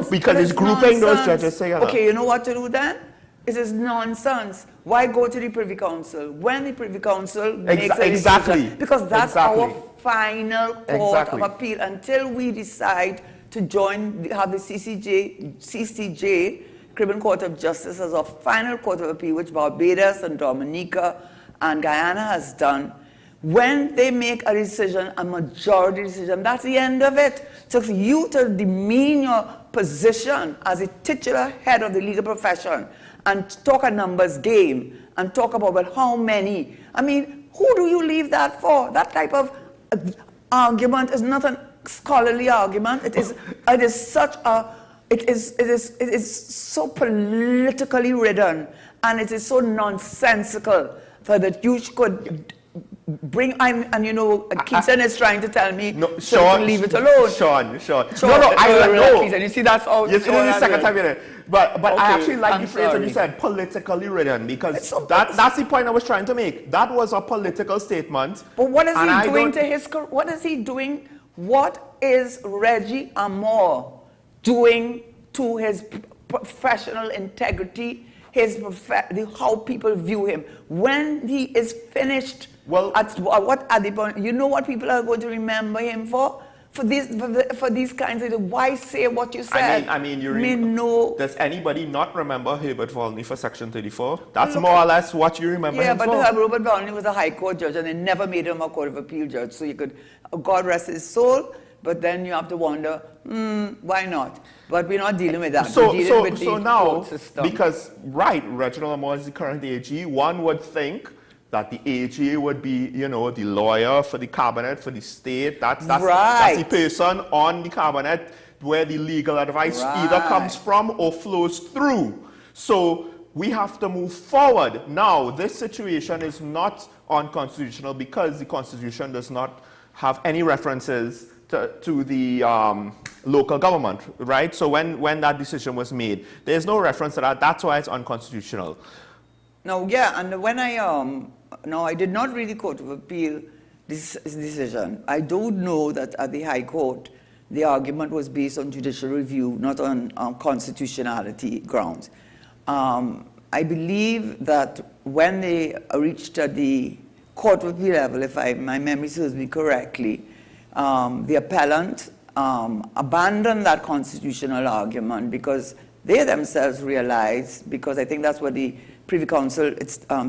Because he's grouping those judges together. Okay, you know what to do then? It is nonsense. Why go to the Privy Council when the Privy Council makes a decision? Because that's our final court of appeal. Until we decide to have the CCJ, Caribbean Court of Justice, as our final court of appeal, which Barbados and Dominica and Guyana has done. When they make a decision, a majority decision, that's the end of it. So for you to demean your position as a titular head of the legal profession and talk a numbers game and talk about, well, how many? I mean, who do you leave that for? That type of argument is not a scholarly argument. It is so politically ridden, and it is so nonsensical that you could bring, and you know, Keaton is trying to tell me to leave it alone. Sean. No, I know. You see, that's all. This is the second time you did it. But okay, I actually like the phrase that you said, politically ridden, because that's the point I was trying to make. That was a political statement. But what is he doing to his... What is he doing? What is Reggie Amor doing to his professional integrity, how people view him? When he is finished, at the point, you know what people are going to remember him for? For these kinds of, why say what you said? Does anybody not remember Herbert Volney for Section 34? That's more or less what you remember him for. Yeah, but Herbert Volney was a high court judge, and they never made him a court of appeal judge. So you could, God rest his soul, but then you have to wonder, why not? But we're not dealing with that. We're dealing with the court system. Because, Reginald Amor is the current AG, one would think that the AG would be, the lawyer for the cabinet, for the state. That's the person on the cabinet where the legal advice either comes from or flows through. So we have to move forward. Now, this situation is not unconstitutional because the Constitution does not have any references to the local government, right? So when that decision was made, there's no reference to that. That's why it's unconstitutional. No, yeah, and when I did not read the Court of Appeal this decision. I do know that at the High Court, the argument was based on judicial review, not on constitutionality grounds. I believe that when they reached the Court of Appeal level, if my memory serves me correctly, the appellant abandoned that constitutional argument because they themselves realized, because I think that's what the Privy Council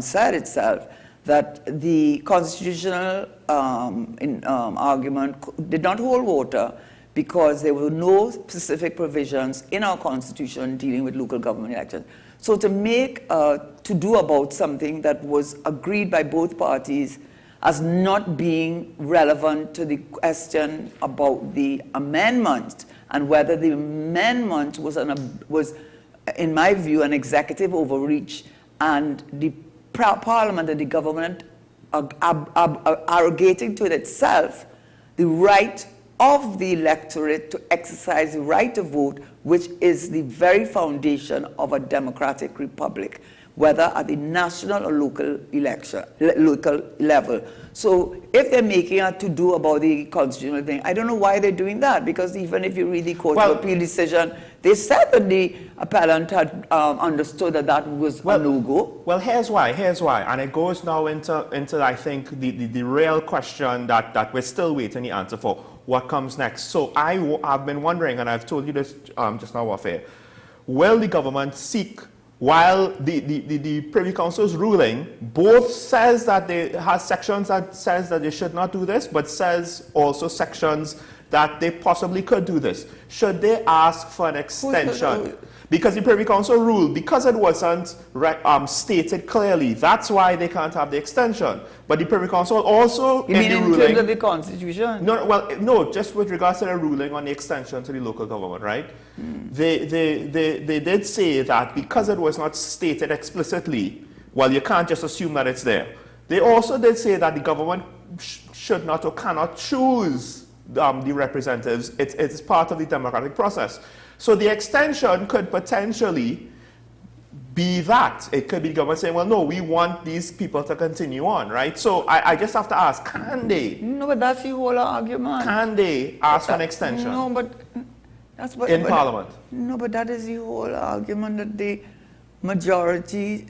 said itself, that the constitutional argument did not hold water because there were no specific provisions in our Constitution dealing with local government elections. So to do about something that was agreed by both parties as not being relevant to the question about the amendment and whether the amendment was, in my view, an executive overreach, and the Parliament and the government arrogating to itself the right of the electorate to exercise the right to vote, which is the very foundation of a democratic republic, whether at the national or local level. So if they're making a to-do about the constitutional thing, I don't know why they're doing that, because even if you read the Court of Appeal decision, they said that the appellant had understood that that was a no-go. Well, here's why, and it goes now into I think, the real question that we're still waiting the answer for. What comes next? So I've been wondering, and I've told you this just now off air, will the government seek, while the Privy Council's ruling both says that they has sections that says that they should not do this, but says also sections that they possibly could do this. Should they ask for an extension? Because the Privy Council ruled, because it wasn't stated clearly, that's why they can't have the extension. But the Privy Council also, you mean in terms of the Constitution? No, well, no, just with regards to the ruling on the extension to the local government, right? They did say that because it was not stated explicitly, well, you can't just assume that it's there. They also did say that the government should not or cannot choose the representatives. It's part of the democratic process. So the extension could potentially be that. It could be the government saying, well, no, we want these people to continue on, right? So I just have to ask, can they? No, but that's the whole argument. Can they ask for an extension? No, but that's what... In Parliament? No, but that is the whole argument that the majority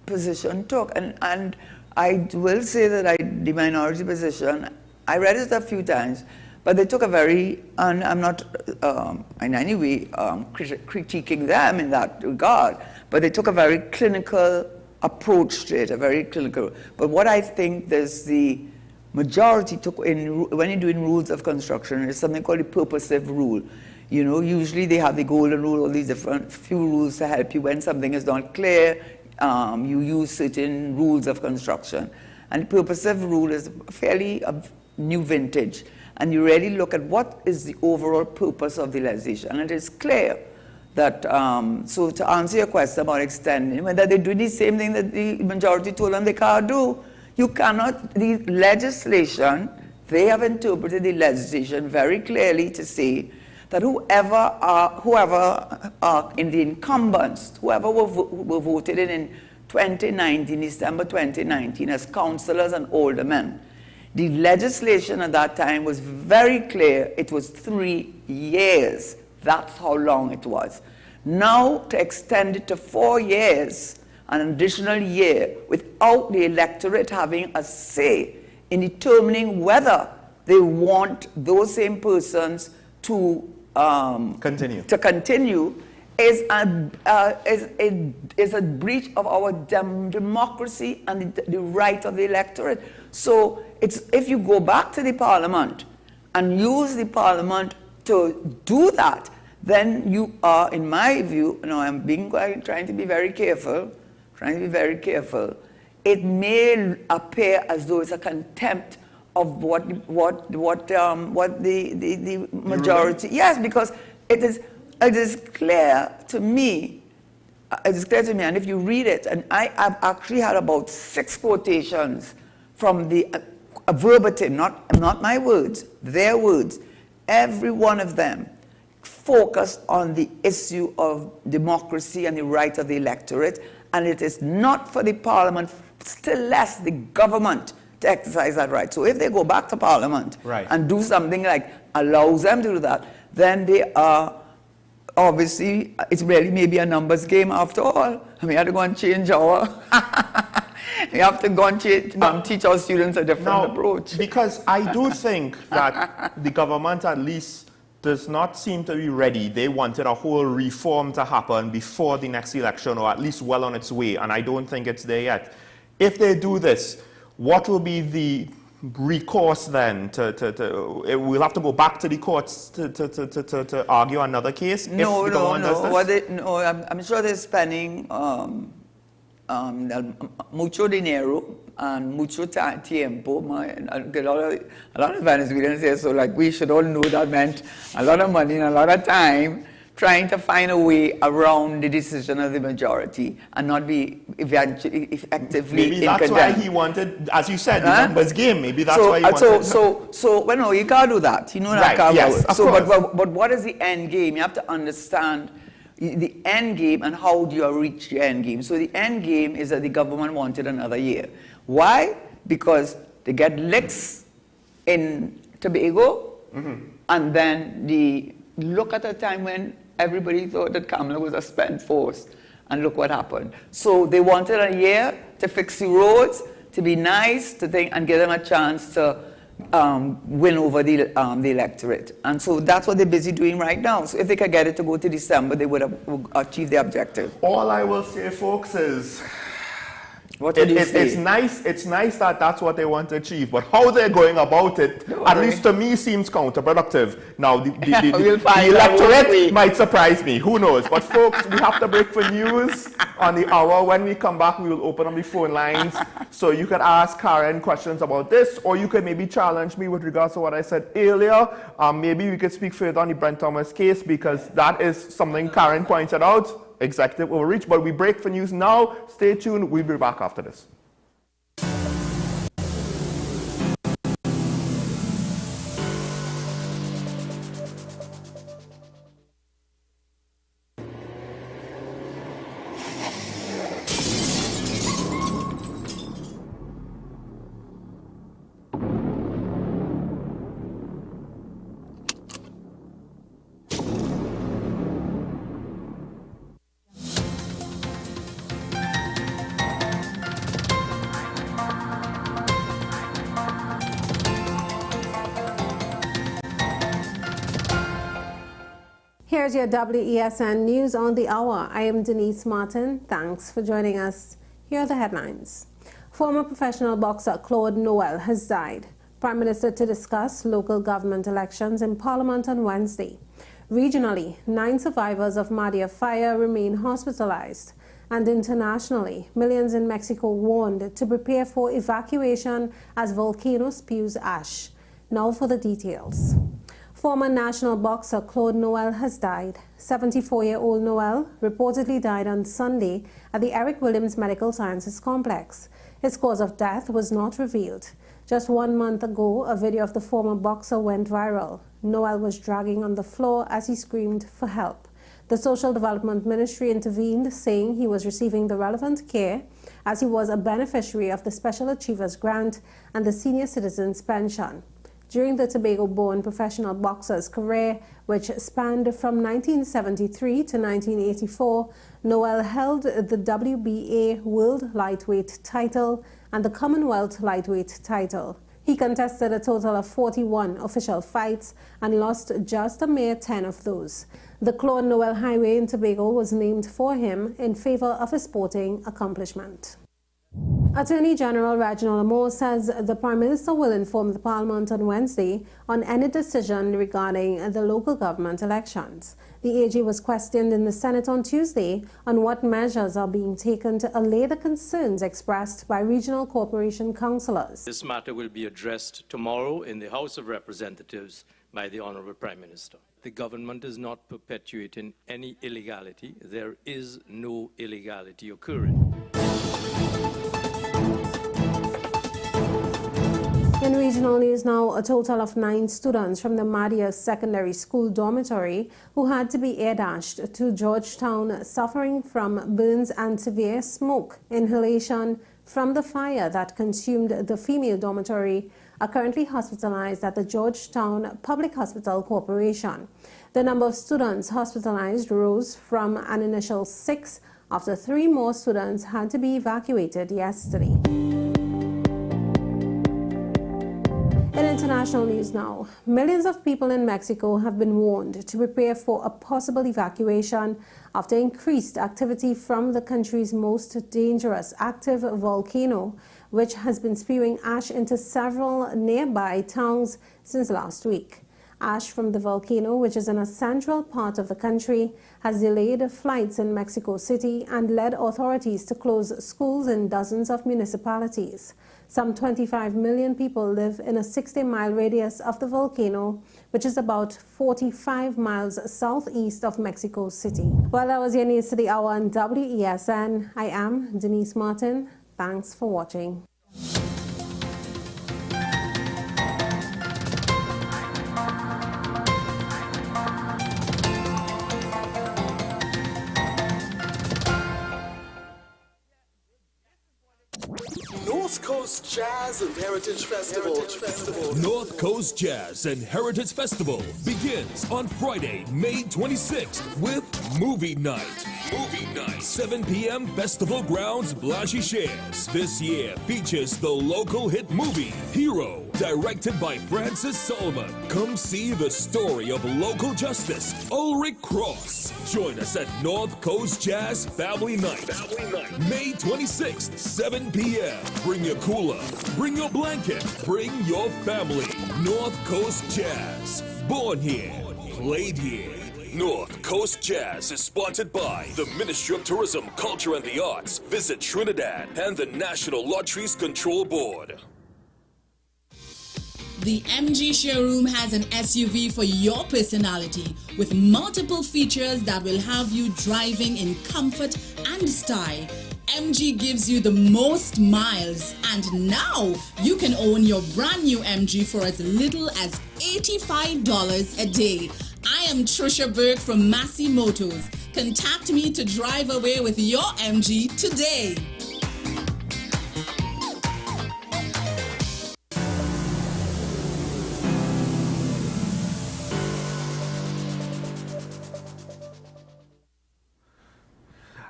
position took. And I will say that the minority position, I read it a few times, but they took a very, and I'm not in any way critiquing them in that regard, but they took a very clinical approach to it, a very clinical. But what I think there's the majority took in, when you're doing rules of construction, there's something called the purposive rule. You know, usually they have the golden rule, all these different few rules to help you when something is not clear. You use certain rules of construction. And the purposive rule is fairly new vintage. And you really look at what is the overall purpose of the legislation. And it is clear that, so to answer your question about extending, whether they do the same thing that the majority told them they can't do, you cannot, the legislation, they have interpreted the legislation very clearly to say that whoever in the incumbents, whoever were voted in 2019, December 2019, as councillors and aldermen, the legislation at that time was very clear. It was 3 years. That's how long it was. Now, to extend it to 4 years, an additional year, without the electorate having a say in determining whether they want those same persons to continue is a breach of our democracy and the right of the electorate. So it's, if you go back to the parliament and use the parliament to do that, then you are, in my view, you know, I'm trying to be very careful, it may appear as though it's a contempt of what the majority, yes, because it is clear to me, and if you read it, and I've actually had about 6 quotations from the verbatim, not my words, their words, every one of them focused on the issue of democracy and the right of the electorate, and it is not for the parliament, still less the government, to exercise that right. So if they go back to parliament and do something like allows them to do that, then they are obviously, it's really maybe a numbers game after all. We have to go and change our, we have to go and teach our students a different approach. Because I do think that the government at least does not seem to be ready. They wanted a whole reform to happen before the next election, or at least well on its way, and I don't think it's there yet. If they do this, what will be the recourse then? We'll have to go back to the courts to argue another case? No. I'm sure they're spending mucho dinero and mucho tiempo. A lot of Venezuelans say so, like we should all know that meant a lot of money and a lot of time trying to find a way around the decision of the majority and not be effectively Maybe that's why he wanted, as you said, the numbers game. Maybe that's why he wanted. Well, no, you can't do that. You know that. Right, yes, of course. But what is the end game? You have to understand the end game and how do you reach the end game. So the end game is that the government wanted another year. Why? Because they get licks in Tobago, and then look at a time when everybody thought that Kamala was a spent force, and look what happened. So they wanted a year to fix the roads, to be nice, to think, and give them a chance to win over the electorate. And so that's what they're busy doing right now. So if they could get it to go to December, they would have achieved their objective. All I will say, folks, is it's nice that that's what they want to achieve, but how they're going about it, at least to me, seems counterproductive. Now, the electorate might surprise me. Who knows? But folks, we have to break for news on the hour. When we come back, we will open up the phone lines. So you could ask Karen questions about this, or you could maybe challenge me with regards to what I said earlier. Maybe we could speak further on the Brent Thomas case, because that is something Karen pointed out. Executive overreach, but we break for news now. Stay tuned. We'll be back after this. Here's your WESN News on the Hour. I am Denise Martin. Thanks for joining us. Here are the headlines. Former professional boxer Claude Noel has died. Prime Minister to discuss local government elections in Parliament on Wednesday. Regionally, 9 survivors of Madia fire remain hospitalized. And internationally, millions in Mexico warned to prepare for evacuation as volcano spews ash. Now for the details. Former national boxer Claude Noel has died. 74-year-old Noel reportedly died on Sunday at the Eric Williams Medical Sciences Complex. His cause of death was not revealed. Just 1 month ago, a video of the former boxer went viral. Noel was dragging on the floor as he screamed for help. The Social Development Ministry intervened, saying he was receiving the relevant care as he was a beneficiary of the Special Achievers Grant and the Senior Citizens Pension. During the Tobago-born professional boxer's career, which spanned from 1973 to 1984, Noel held the WBA World Lightweight title and the Commonwealth Lightweight title. He contested a total of 41 official fights and lost just a mere 10 of those. The Claude Noel Highway in Tobago was named for him in favor of a sporting accomplishment. Attorney General Reginald Amor says the Prime Minister will inform the Parliament on Wednesday on any decision regarding the local government elections. The AG was questioned in the Senate on Tuesday on what measures are being taken to allay the concerns expressed by regional corporation councillors. This matter will be addressed tomorrow in the House of Representatives by the Honourable Prime Minister. The government is not perpetuating any illegality. There is no illegality occurring. In regional news now, a total of 9 students from the Madia Secondary School dormitory who had to be air-dashed to Georgetown suffering from burns and severe smoke inhalation from the fire that consumed the female dormitory are currently hospitalized at the Georgetown Public Hospital Corporation. The number of students hospitalized rose from an initial 6 after 3 more students had to be evacuated yesterday. In international news now, millions of people in Mexico have been warned to prepare for a possible evacuation after increased activity from the country's most dangerous active volcano, which has been spewing ash into several nearby towns since last week. Ash from the volcano, which is in a central part of the country, has delayed flights in Mexico City and led authorities to close schools in dozens of municipalities. Some 25 million people live in a 60-mile radius of the volcano, which is about 45 miles southeast of Mexico City. Well, that was your news to the hour on WESN. I am Denise Martin. Thanks for watching. North Coast Jazz and Heritage Festival. North Coast Jazz and Heritage Festival begins on Friday, May 26th with Movie Night. Movie Night, 7 p.m. Festival Grounds, Blanche Shares. This year features the local hit movie, Hero, directed by Francis Solomon. Come see the story of local justice, Ulrich Cross. Join us at North Coast Jazz Family Night. May 26th, 7 p.m. Bring your cooler, bring your blanket, bring your family. North Coast Jazz. Born here, played here. North Coast Jazz is sponsored by the Ministry of Tourism, Culture and the Arts, Visit Trinidad, and the National Lotteries Control Board. The MG showroom has an SUV for your personality with multiple features that will have you driving in comfort and style. MG gives you the most miles, and now you can own your brand new MG for as little as $85 a day. I am Trisha Burke from Massey Motors. Contact me to drive away with your MG today.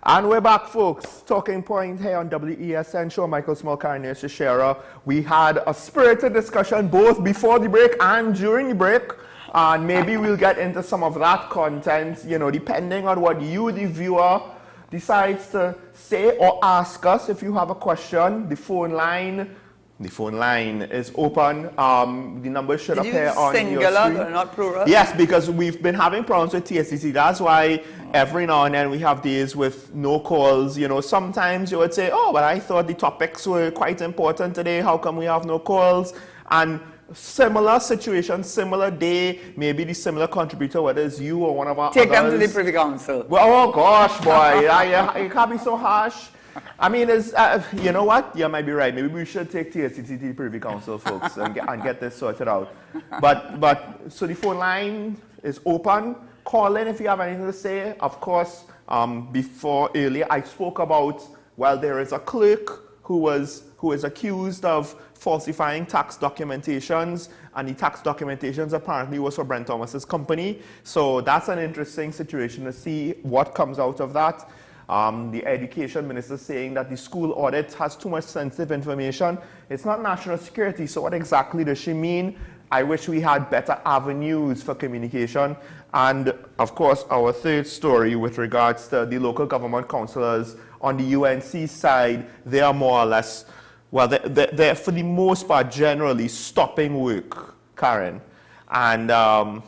And we're back, folks. Talking Point here on WESN show. Michael Smolka and Shashera. We had a spirited discussion both before the break and during the break. And maybe we'll get into some of that content, you know, depending on what you, the viewer, decides to say or ask us. If you have a question, the phone line is open. The number should appear on your screen. Singular, not plural? Yes, because we've been having problems with TSCC. That's why every now and then we have days with no calls. You know, sometimes you would say, oh, but I thought the topics were quite important today. How come we have no calls? And similar situation, similar day, maybe the similar contributor, whether it's you or one of our Take others. them to the Privy Council. Well, oh gosh, boy, you can't be so harsh. I mean, it's, you know what? You might be right. Maybe we should take TSCT to the Privy Council, folks, and get this sorted out. But so the phone line is open. Call in if you have anything to say. Of course, before earlier, I spoke about, well, there is a clerk who is accused of falsifying tax documentations, and the tax documentations apparently was for Brent Thomas's company. So that's an interesting situation to see what comes out of that. The education minister saying that the school audit has too much sensitive information. It's not national security, so what exactly does she mean? I wish we had better avenues for communication. And of course, our third story with regards to the local government councillors on the UNC side, they are more or less, well, they're for the most part generally stopping work, Karen. And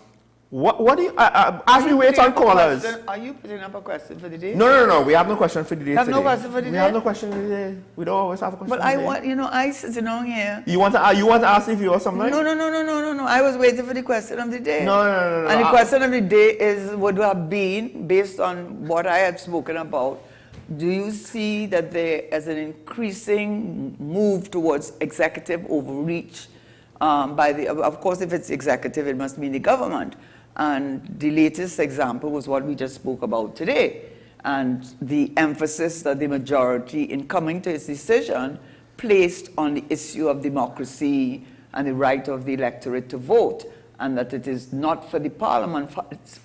what do you, as we wait on callers. Are you putting up a question for the day? No. We have no question for the day. Have no question for the day? We have no question for the day. We don't always have a question. But I want, I sitting down here. You want to ask if you or something? No. I was waiting for the question of the day. No. And the question of the day would have been, based on what I had spoken about, do you see that there is an increasing move towards executive overreach of course, if it's executive, it must mean the government. And the latest example was what we just spoke about today. And the emphasis that the majority in coming to its decision placed on the issue of democracy and the right of the electorate to vote, and that it is not for the parliament,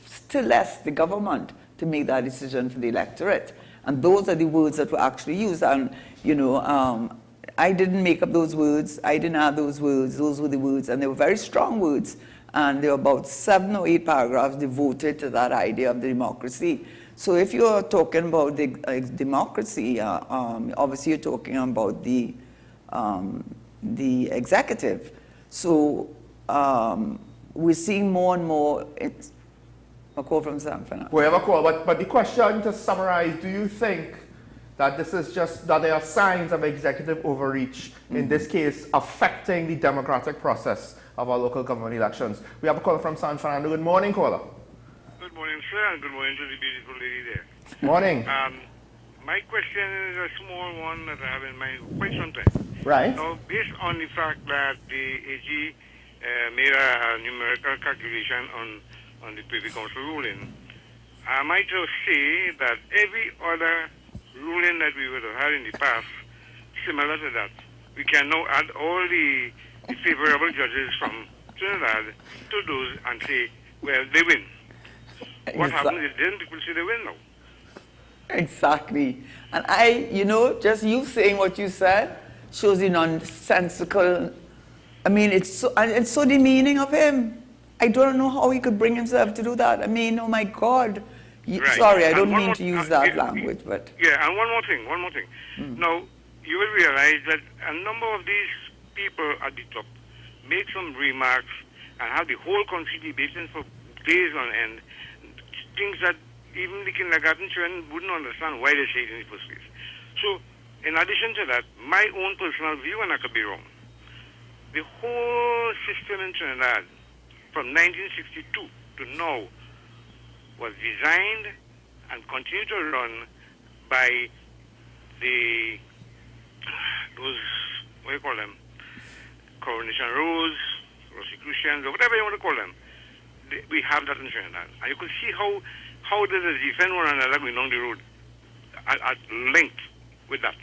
still less the government, to make that decision for the electorate. And those are the words that were actually used. And, I didn't make up those words. I didn't add those words. Those were the words, and they were very strong words. And there were about 7 or 8 paragraphs devoted to that idea of the democracy. So if you're talking about the democracy, obviously you're talking about the executive. So we're seeing more and more. It's a call from San Fernando. We have a call, but the question, to summarize, do you think that this is just that there are signs of executive overreach, in this case affecting the democratic process of our local government elections? We have a call from San Fernando. Good morning, caller. Good morning, sir, and good morning to the beautiful lady there. Morning. My question is a small one that I have in mind for quite some time. Right. Now, based on the fact that the AG made a numerical calculation on the Privy Council ruling, I might just say that every other ruling that we would have had in the past, similar to that, we can now add all the favorable judges from Trinidad to those and say, well, they win. What happens is then people say they win now. Exactly. And just you saying what you said shows the nonsensical, it's so demeaning of him. I don't know how he could bring himself to do that. I mean, oh my God. Right. Sorry, I don't mean to use that language, but... Yeah, and one more thing. Now, you will realize that a number of these people at the top make some remarks and have the whole country debating for days on end, things that even the kindergarten children wouldn't understand why they say it in the first place. So, in addition to that, my own personal view, and I could be wrong, the whole system in Trinidad from 1962 to now was designed and continued to run by those, what do you call them, coronation rules, prosecutions, or whatever you want to call them. We have that in Trinidad. And you could see how they defend one another going down the road at linked with that.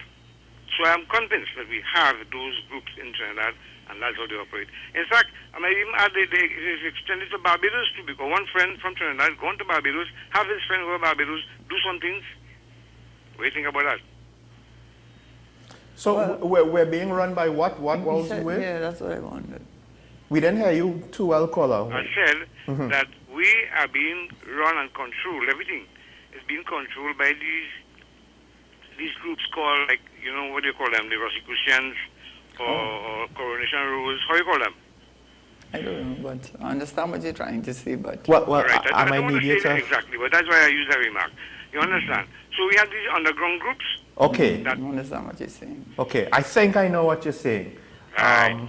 So I'm convinced that we have those groups in Trinidad, and that's how they operate. In fact, I might even add it's extended to Barbados too, because one friend from Trinidad gone to Barbados, have his friend over Barbados, do some things. What do you think about that? So we're being run by what? What was the way? Yeah, that's what I wanted. We didn't hear you too well, caller. I said that we are being run and controlled. Everything is being controlled by these groups called, like, what do you call them? The Rosicrucians or coronation rules. How do you call them? I don't know, but I understand what you're trying to say, but... Well, right, I don't want to say that exactly, but that's why I use that remark. You understand? So we have these underground groups. Okay. I don't understand what you're saying. Okay, I think I know what you're saying. Right.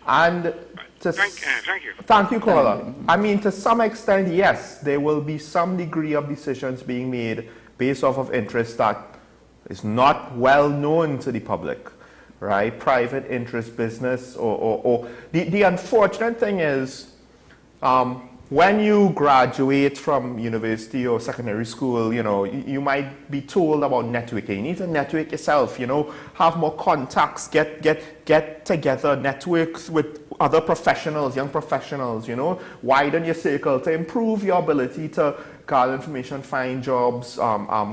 And thank you. Thank you, caller. I mean, to some extent, yes, there will be some degree of decisions being made based off of interest that is not well known to the public, right? Private interest business, or the unfortunate thing is, when you graduate from university or secondary school, you might be told about networking. You need to network yourself, have more contacts, get together, network with other professionals, young professionals, widen your circle to improve your ability to gather information, find jobs,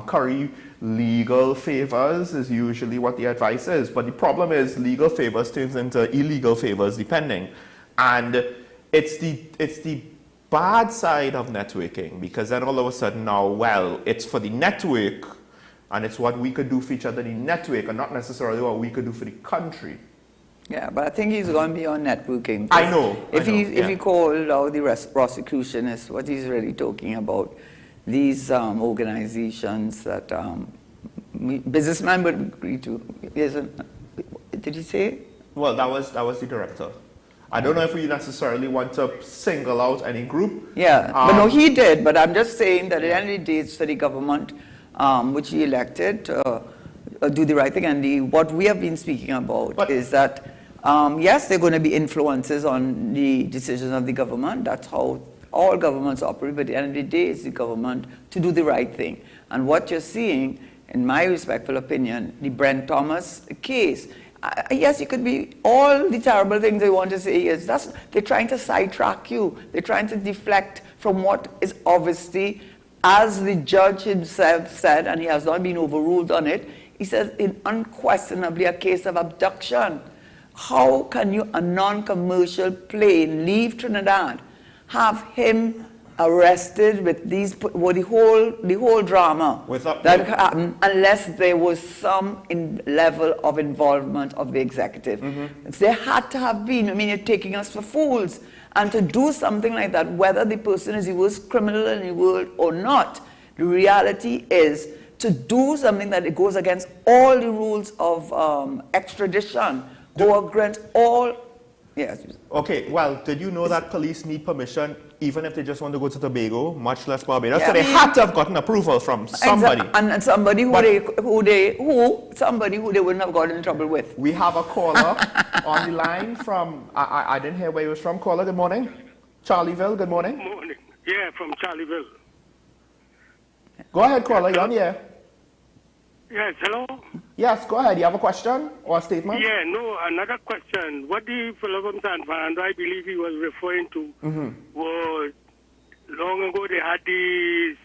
curry legal favors is usually what the advice is. But the problem is legal favors turns into illegal favors depending. And it's the bad side of networking, because then all of a sudden now, well, it's for the network and it's what we could do for each other in the network and not necessarily what we could do for the country. Yeah, but I think he's going beyond networking. I know. If he called out the prosecutionists, what he's really talking about, these organizations that businessmen would agree to. Did he say? Well, that was the director. I don't know if we necessarily want to single out any group. Yeah, but no, he did. But I'm just saying that at the end of the day, it's for the government, which he elected, to do the right thing. And what we have been speaking about is that, yes, there are going to be influences on the decisions of the government. That's how all governments operate. But at the end of the day, it's the government to do the right thing. And what you're seeing, in my respectful opinion, the Brent Thomas case, yes, it could be all the terrible things they want to say is they're trying to sidetrack you. They're trying to deflect from what is obviously, as the judge himself said, and he has not been overruled on it, he says it's unquestionably a case of abduction. How can you, a non-commercial plane, leave Trinidad, have him arrested with the whole drama that happened, unless there was some level of involvement of the executive. There had to have been. I mean, you're taking us for fools. And to do something like that, whether the person is the worst criminal in the world or not, the reality is to do something that it goes against all the rules of extradition, go against all. Yes. Okay, well, did you know that police need permission even if they just want to go to Tobago, much less Barbados? Yeah, so they had to have gotten approval from somebody. And somebody who they wouldn't have gotten in trouble with. We have a caller on the line from, I didn't hear where he was from. Caller, good morning. Charlieville, good morning. Morning. Yeah, from Charlieville. Go ahead, caller, you're on the air. Yes, hello? Yes, go ahead. You have a question or a statement? Yeah, no, another question. What the fellow from San Fernando, I believe he was referring to, was long ago they had these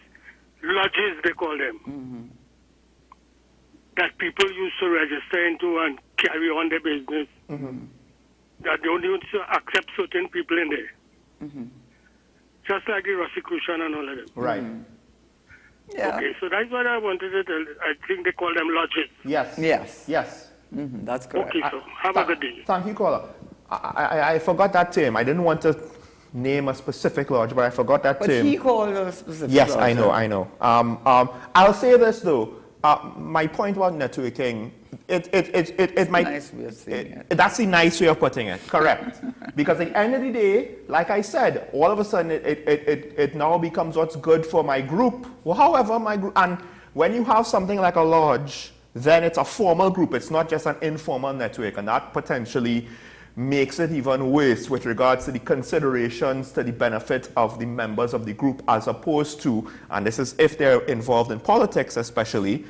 lodges, they call them, that people used to register into and carry on their business. That they only used to accept certain people in there. Just like the Rosicrucian and all of them. Right. Yeah. Okay, so that's what I wanted to tell. I think they call them lodges. Yes. Yes. Yes. That's correct. Okay, so have a good day. Thank you, caller. I forgot that term. I didn't want to name a specific lodge, but I forgot that term. But he called a specific Yes, lodge. I know. I'll say this though. My point about networking, it might. Nice way of saying it. That's the nice way of putting it. Correct. Because at the end of the day, like I said, all of a sudden it now becomes what's good for my group. Well, however, my group, and when you have something like a lodge, then it's a formal group. It's not just an informal network, and that potentially makes it even worse with regards to the considerations to the benefit of the members of the group, as opposed to, and this is if they're involved in politics especially,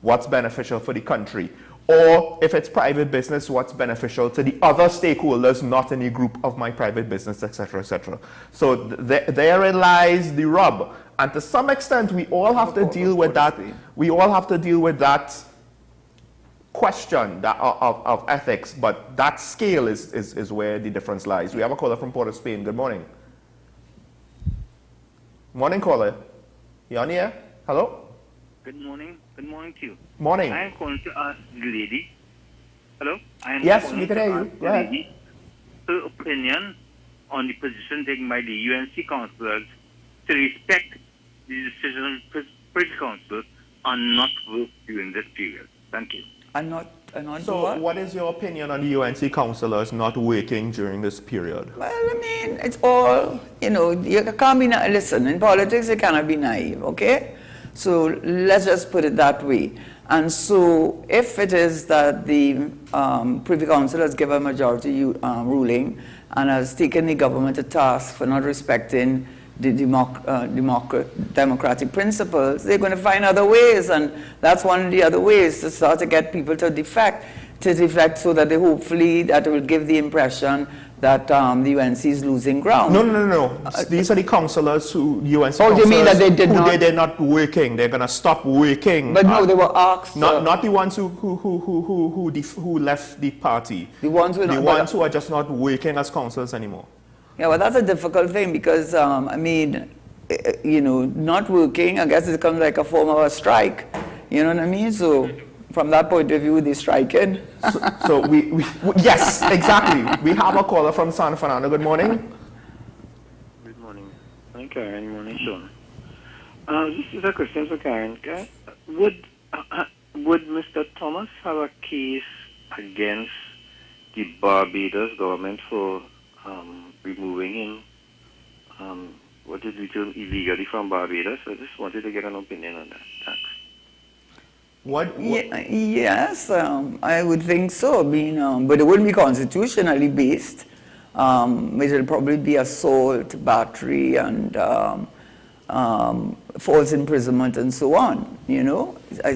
what's beneficial for the country. Or if it's private business, what's beneficial to the other stakeholders not in the group of my private business, etc., etc. So therein lies the rub. And to some extent, we all have to deal with that. We all have to deal with that question of ethics, but that scale is where the difference lies. We have a caller from Port of Spain. Good morning. Morning, caller. You on here? Hello? Good morning. Good morning to you. Morning. I am calling to ask the lady. Hello? Yes, we can hear you. Go ahead. Her opinion on the position taken by the UNC councillors to respect the decision of the Privy Council and not work during this period. Thank you. So what is your opinion on the UNC councillors not working during this period? Well, I mean, it's all, you can't be, listen, in politics you cannot be naive, okay? So let's just put it that way. And so if it is that the Privy Council has given a majority ruling and has taken the government to task for not respecting the democratic principles, they're going to find other ways, and that's one of the other ways to start to get people to defect so that they hopefully that will give the impression that the UNC is losing ground. No. These are the councillors who UNC. Oh, you mean that they did not? They're not working. They're going to stop working. But no, they were asked. Not the ones who left the party. The ones who are just not working as councillors anymore. Yeah, well, that's a difficult thing because, I mean, not working, I guess it becomes like a form of a strike. You know what I mean? So, from that point of view, they're striking. So we yes, exactly. We have a caller from San Fernando. Good morning. Good morning. Morning, Karen. Morning, Sean. This is a question for Karen. Would Mr. Thomas have a case against the Barbados government for removing him, what is it, illegally from Barbados? I just wanted to get an opinion on that. Thanks. Yes, I would think so. I mean, but it wouldn't be constitutionally based. It'll probably be assault, battery, and false imprisonment, and so on.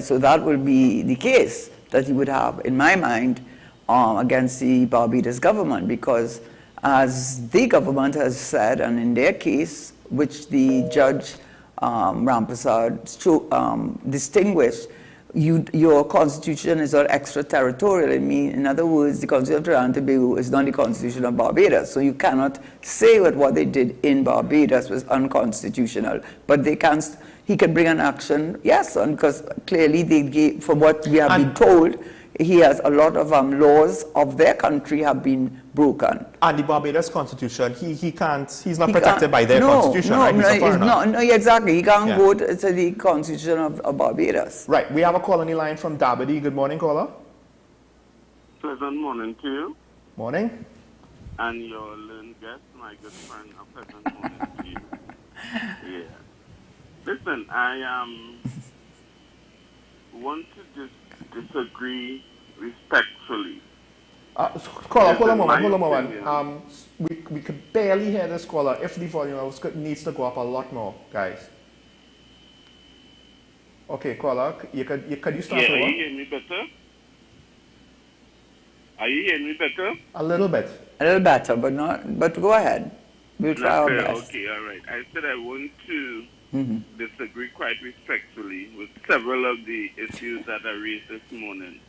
So that will be the case that he would have, in my mind, against the Barbados government, because as the government has said, and in their case, which the judge Rampersad distinguished, your constitution is not extraterritorial. I mean, in other words, the Constitution of Trinidad and Tobago is not the Constitution of Barbados. So you cannot say that what they did in Barbados was unconstitutional. But he can bring an action, yes, because clearly they gave, from what we have been told, he has a lot of laws of their country have been broken. And the Barbados Constitution, he's not protected by their Constitution, right? He's a foreigner. No, exactly. He can't go to the Constitution of Barbados. Right. We have a call on the line from Dabadi. Good morning, caller. Pleasant morning to you. Morning. And your learned guest, my good friend, a pleasant morning to you. Yeah. Listen, I want to disagree respectfully. Caller, hold on a moment. We could barely hear this caller. If the volume needs to go up a lot more, guys. Okay, caller, could you start over? Are you hearing me better? Are you hearing me better? A little bit. A little better, but go ahead. We'll try our best. Okay, all right. I said I want to disagree quite respectfully with several of the issues that I raised this morning.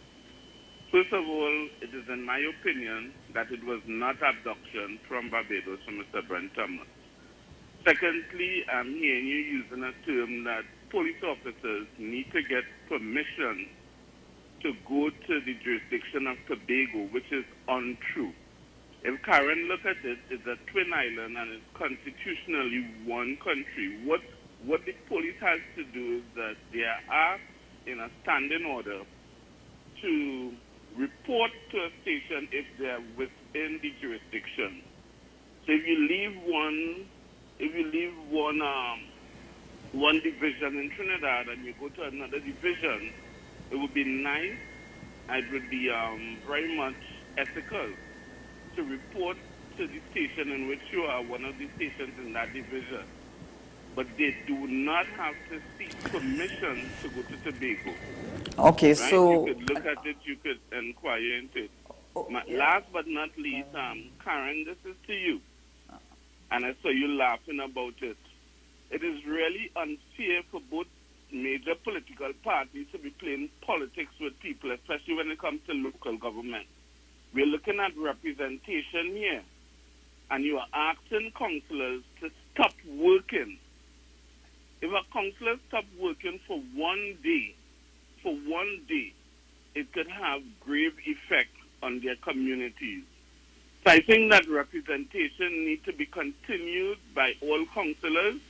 First of all, it is in my opinion that it was not abduction from Barbados from Mr. Brent Thomas. Secondly, I'm hearing you using a term that police officers need to get permission to go to the jurisdiction of Tobago, which is untrue. If Karen look at it, it's a twin island and it's constitutionally one country. What the police has to do is that they are asked in a standing order to report to a station if they are within the jurisdiction. So if you leave one division in Trinidad and you go to another division, it would be nice, and it would be very much ethical to report to the station in which you are one of the stations in that division. But they do not have to seek permission to go to Tobago. Okay, right? so... You could look at it, you could inquire into it. Last but not least, Karen, this is to you. And I saw you laughing about it. It is really unfair for both major political parties to be playing politics with people, especially when it comes to local government. We're looking at representation here, and you are asking councillors to stop working. If a councillor stops working for one day, it could have grave effects on their communities. So I think that representation needs to be continued by all councillors,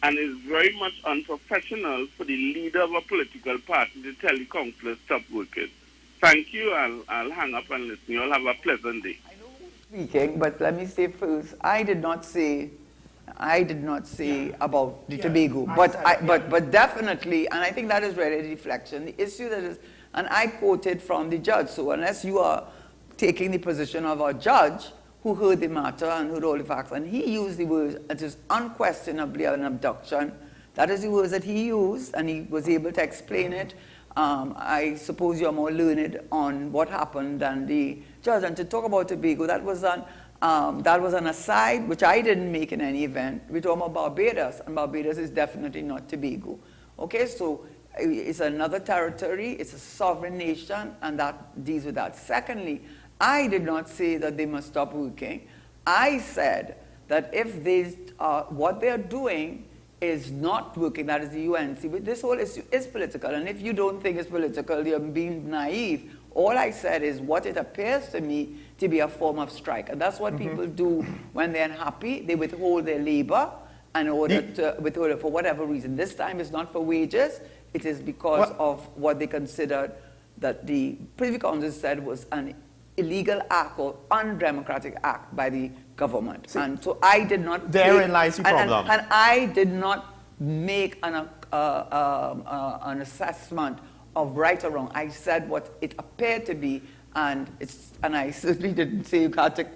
and it's very much unprofessional for the leader of a political party to tell the councillors stop working. Thank you. I'll hang up and listen. You all have a pleasant day. Speaking, but let me say first, I did not say about the Tobago, but definitely, and I think that is really a reflection. The issue that is, and I quoted from the judge. So unless you are taking the position of a judge who heard the matter and heard all the facts, and he used the words, it is unquestionably an abduction. That is the words that he used, and he was able to explain it. I suppose you're more learned on what happened than the judge. And to talk about Tobago, that was an aside, which I didn't make in any event. We're talking about Barbados, and Barbados is definitely not Tobago. Okay, so it's another territory, it's a sovereign nation, and that deals with that. Secondly, I did not say that they must stop working. I said that if what they're doing is not working, that is the UNC, but this whole issue is political, and if you don't think it's political, you're being naive. All I said is what it appears to me to be a form of strike, and that's what people do when they're unhappy. They withhold their labor in order to withhold it for whatever reason. This time it's not for wages, it is because of what they considered that the Privy Council said was an illegal act or undemocratic act by the government. See, and so I did not... Therein lies the problem. And I did not make an assessment of right or wrong. I said what it appeared to be, and I certainly didn't say you can't take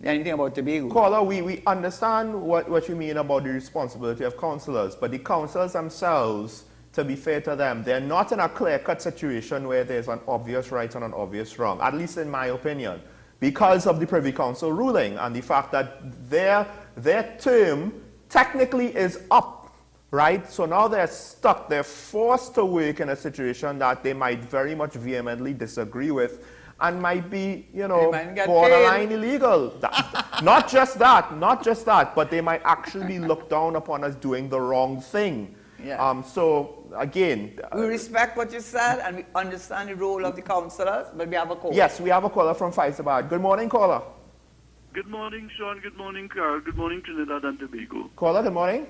anything about Tobago. Caller, we understand what you mean about the responsibility of councillors, but the councillors themselves, to be fair to them, they're not in a clear-cut situation where there's an obvious right and an obvious wrong, at least in my opinion, because of the Privy Council ruling and the fact that their term technically is up, right? So now they're stuck, they're forced to work in a situation that they might very much vehemently disagree with and might be, borderline illegal. Not just that, but they might actually be looked down upon as doing the wrong thing. Yeah. So again, we respect what you said and we understand the role of the councillors, but we have a caller. Yes, we have a caller from Faisabad. Good morning, caller. Good morning, Sean. Good morning, Carl. Good morning, Trinidad and Tobago. Caller, good morning.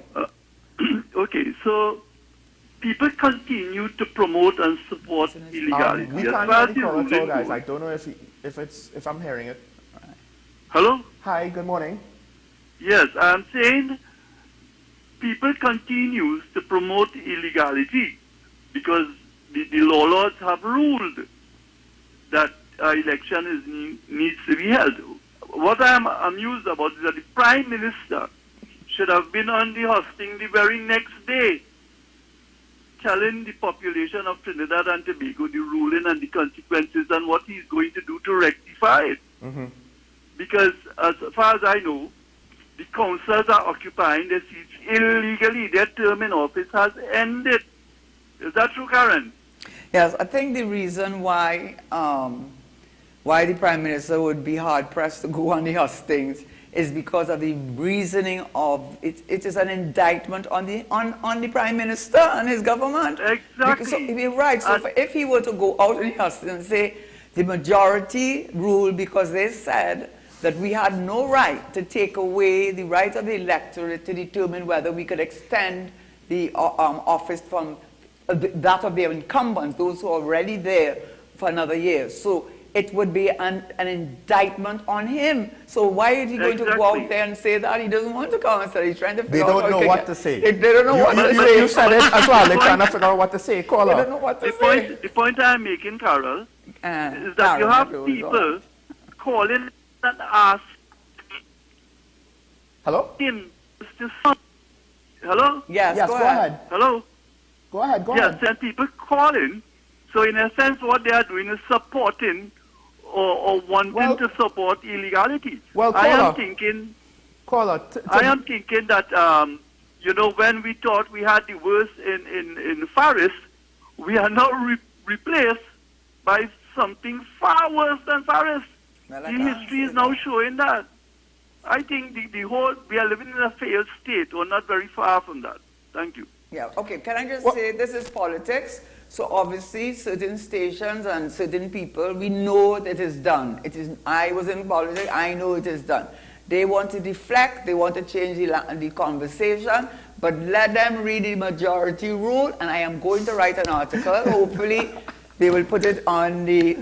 Okay, so people continue to promote and support illegality. We can't hear the caller at all, guys. I don't know if I'm hearing it. Hello? Hi, good morning. Yes, I'm saying people continues to promote illegality because the lords have ruled that election needs to be held. What I'm amused about is that the Prime Minister should have been on the hosting the very next day, telling the population of Trinidad and Tobago the ruling and the consequences and what he's going to do to rectify it. Because as far as I know, the councillors are occupying their seats illegally. Their term in office has ended. Is that true, Karen? Yes, I think the reason why the Prime Minister would be hard-pressed to go on the hustings is because of the reasoning of it is an indictment on the Prime Minister and his government. Exactly. So, you're right. So if he were to go out in the hustings and say the majority ruled because they said that we had no right to take away the right of the electorate to determine whether we could extend the office from that of their incumbents, those who are already there, for another year. So it would be an indictment on him. So why is he going to go out there and say that? He doesn't want to come and say he's trying to figure out They don't know what to say. They don't know what to say. You said it as well. They're trying to figure out what to say. Caller. They don't know what to say. The point I'm making, Carol, is that you have people calling and ask him to hello? Yes, go ahead. Hello? Go ahead, go ahead. ahead. Yes, and people calling. So in a sense, what they are doing is supporting or wanting to support illegality. Well, I am thinking that, when we thought we had the worst in Faris, we are now replaced by something far worse than Faris. The history is now showing that. I think we are living in a failed state, or not very far from that. Thank you. Yeah, okay, can I just say this is politics? So obviously certain stations and certain people, we know that it is done. I was in politics, I know it is done. They want to deflect, they want to change the conversation, but let them read the majority rule, and I am going to write an article. Hopefully they will put it on the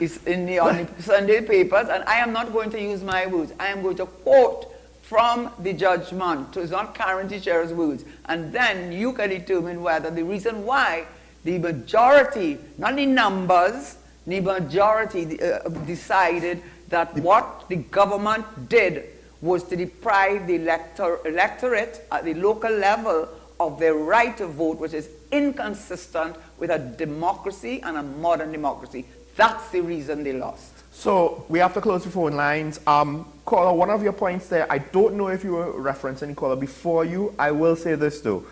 Sunday papers, and I am not going to use my words. I am going to quote from the judgment. So it's not Karen Teixeira's words. And then you can determine whether the reason why the majority, not the numbers, the majority decided that what the government did was to deprive the electorate at the local level of their right to vote, which is inconsistent with a democracy and a modern democracy. That's the reason they lost. So we have to close the phone lines. Caller, one of your points there, I don't know if you were referencing caller before you. I will say this though.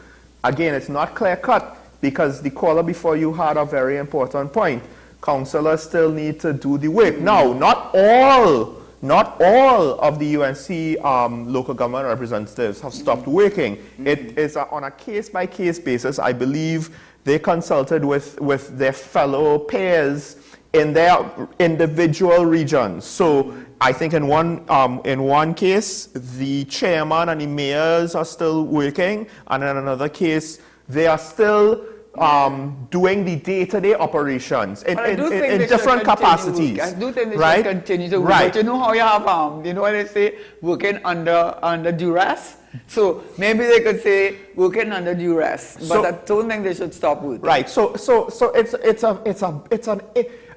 Again, it's not clear-cut because the caller before you had a very important point. Councillors still need to do the work. Now, not all of the UNC local government representatives have stopped working. It is on a case-by-case basis. I believe they consulted with their fellow peers in their individual regions. So I think in one case, the chairman and the mayors are still working, and in another case, they are still doing the day-to-day operations in different capacities. I do think they should continue to work. But you know how you have, you know what they say, working under duress? So maybe they could say working under duress, but I don't think they should stop working. Right. So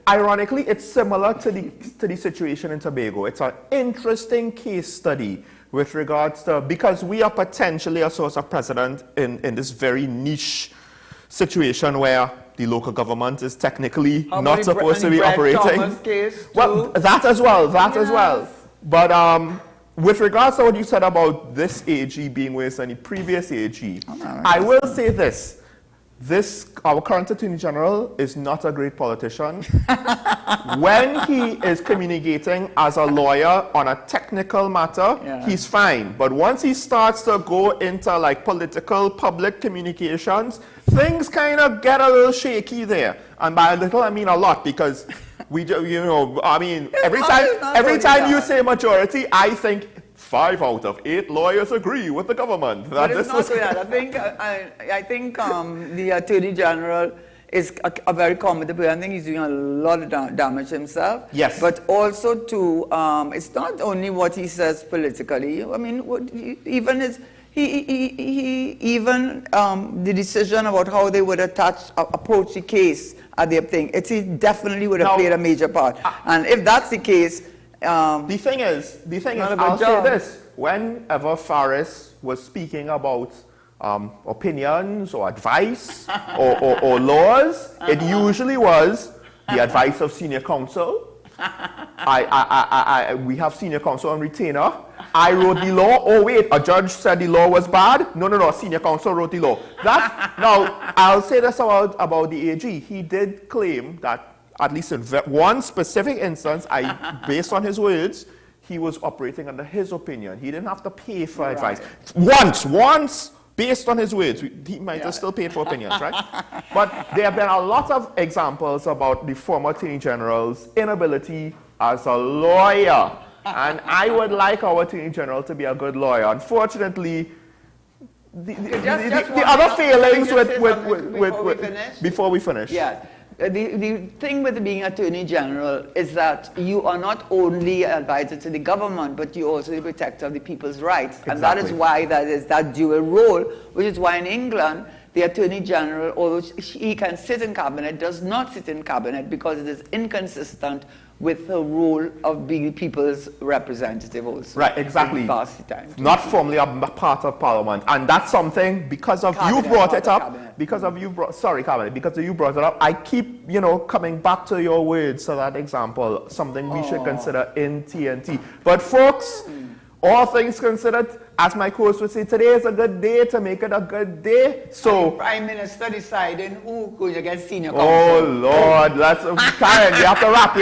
ironically, it's similar to the situation in Tobago. It's an interesting case study with regards to, because we are potentially a source of precedent in this very niche situation where the local government is technically not supposed to be operating. Well, that as well. But with regards to what you said about this AG being worse than the previous AG, I will say this. our current Attorney General is not a great politician. When he is communicating as a lawyer on a technical matter, he's fine. But once he starts to go into like political public communications, things kind of get a little shaky there. And by a little, I mean a lot, because every time you say majority, I think 5 out of 8 lawyers agree with the government. But it's not that. I think the Attorney General is a very competent person. I think he's doing a lot of damage himself. Yes. But also too, it's not only what he says politically. I mean, even the decision about how they would approach the case at their thing, he definitely would have played a major part. And if that's the case, the thing is, I'll say this: whenever Faris was speaking about opinions or advice or laws, it usually was the advice of senior counsel. We have senior counsel on retainer. I wrote the law. Oh wait, a judge said the law was bad. No. Senior counsel wrote the law. Now I'll say this about the AG. He did claim that, at least in one specific instance, based on his words, he was operating under his opinion. He didn't have to pay for advice. Once, based on his words, he might have still paid for opinions, right? But there have been a lot of examples about the former Attorney General's inability as a lawyer. And I would like our Attorney General to be a good lawyer. Unfortunately, the other failings before we finish. Yeah. The thing with being Attorney General is that you are not only an advisor to the government, but you also the protector of the people's rights. Exactly. And that is why that is that dual role, which is why in England, the Attorney General, although he can sit in cabinet, does not sit in cabinet because it is inconsistent with the role of being the people's representative also. Right, exactly. Not formally a part of Parliament. And that's something, because of you brought it up, because you brought it up, I keep, coming back to your words, to that example, something we should consider in TNT. But folks, all things considered, as my co-host would say, today is a good day to make it a good day. So, Prime Minister deciding who goes against senior counsel. Oh Lord, Karen, we have to wrap.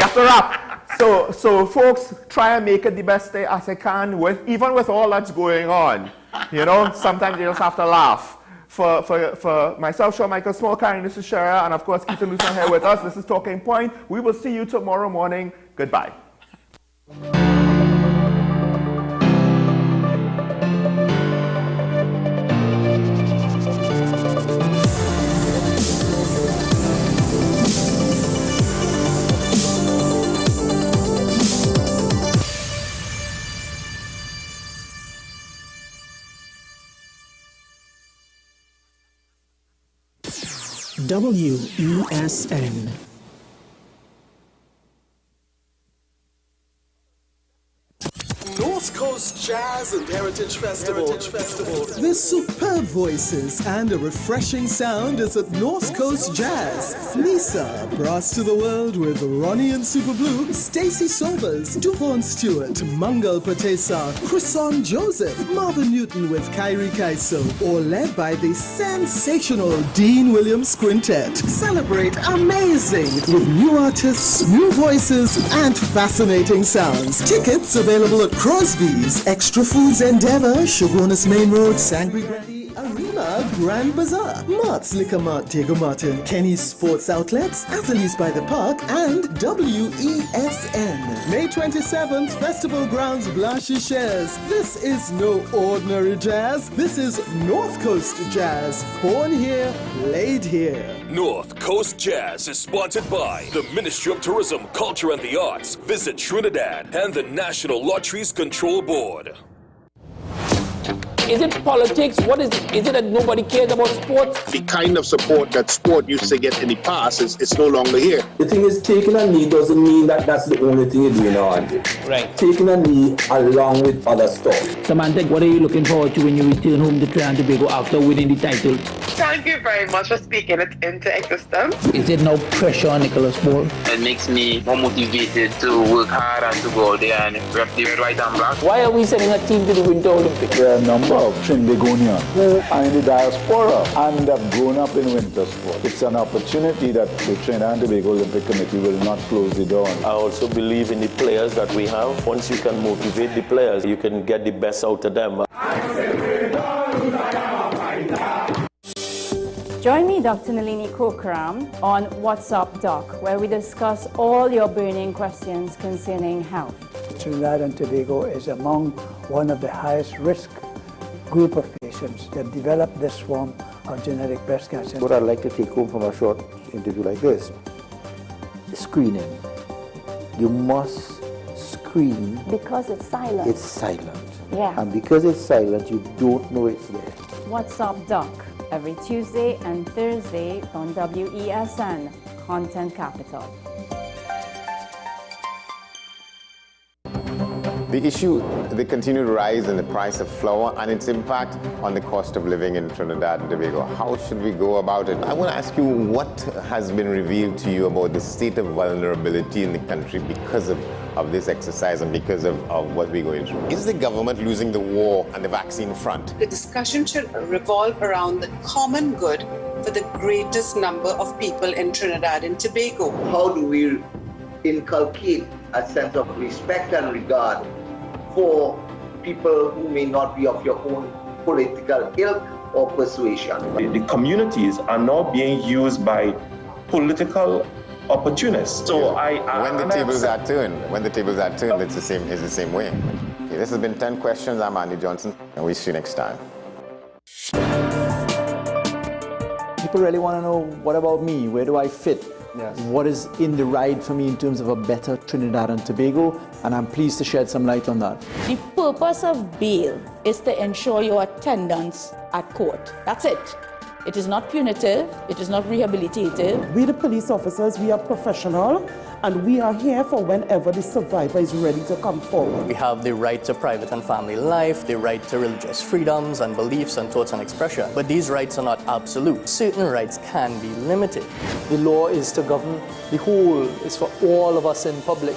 So folks, try and make it the best day as I can, even with all that's going on. Sometimes you just have to laugh. For myself, Sean Michael Small, Karen, this is Shara, and of course, Ethan Luton here with us. This is Talking Point. We will see you tomorrow morning. Goodbye. WESN. North Coast Jazz and Heritage Festival. There's superb voices and a refreshing sound is at North Coast Jazz. Lisa, brass to the world with Ronnie and Super Blue, Stacey Sobers, Duvon Stewart, Mangal Patesa, Chrison Joseph, Marvin Newton with Kyrie Kaiso, all led by the sensational Dean Williams Quintet. Celebrate amazing with new artists, new voices, and fascinating sounds. Tickets available at Crosby's, Extra Foods Endeavour, Shogunas Main Road, Sangre Grande, Arena, Grand Bazaar, Mart's Liquor Mart, Diego Martin, Kenny's Sports Outlets, Athletes by the Park, and WESN. May 27th, Festival Grounds, Blanchisseuse. This is no ordinary jazz. This is North Coast Jazz. Born here, played here. North Coast Jazz is sponsored by the Ministry of Tourism, Culture and the Arts, Visit Trinidad, and the National Lotteries Control Board. Is it politics? What is it? Is it that nobody cares about sports? The kind of support that sport used to get in the past is no longer here. The thing is, taking a knee doesn't mean that that's the only thing you're doing nowadays. Right. Taking a knee along with other stuff. Samantha, what are you looking forward to when you return home to Trinidad and Tobago after winning the title? Thank you very much for speaking it into existence. Is there no pressure on Nicholas Ball? it makes me more motivated to work hard and to go out there and rep the white and black. Why are we sending a team to the Winter Olympics? There are a number of Trinbagonians who are in the diaspora and have grown up in winter sport. It's an opportunity that the Trinidad and Tobago Olympic Committee will not close the door on. I also believe in the players that we have. Once you can motivate the players, you can get the best out of them. Join me, Dr. Nalini Kokram, on What's Up Doc, where we discuss all your burning questions concerning health. Trinidad and Tobago is among one of the highest risk group of patients that develop this form of genetic breast cancer. What I'd like to take home from a short interview like this, screening. You must screen. Because it's silent. It's silent. Yeah. And because it's silent, you don't know it's there. What's Up Doc, every Tuesday and Thursday on WESN, Content Capital. The issue, the continued rise in the price of flour and its impact on the cost of living in Trinidad and Tobago. How should we go about it? I want to ask you, what has been revealed to you about the state of vulnerability in the country because of this exercise and because of what we're going through? Is the government losing the war on the vaccine front? The discussion should revolve around the common good for the greatest number of people in Trinidad and Tobago. How do we inculcate a sense of respect and regard for people who may not be of your own political ilk or persuasion? The communities are now being used by political opportunists. So when the tables are turned, it's the same way. Okay, this has been 10 Questions. I'm Andy Johnson, and we'll see you next time. People really want to know, what about me? Where do I fit? Yes. What is in the ride for me in terms of a better Trinidad and Tobago? And I'm pleased to shed some light on that. The purpose of bail is to ensure your attendance at court. That's it. It is not punitive, it is not rehabilitative. We the police officers, we are professional and we are here for whenever the survivor is ready to come forward. We have the right to private and family life, the right to religious freedoms and beliefs and thoughts and expression. But these rights are not absolute. Certain rights can be limited. The law is to govern the whole, it's for all of us in public.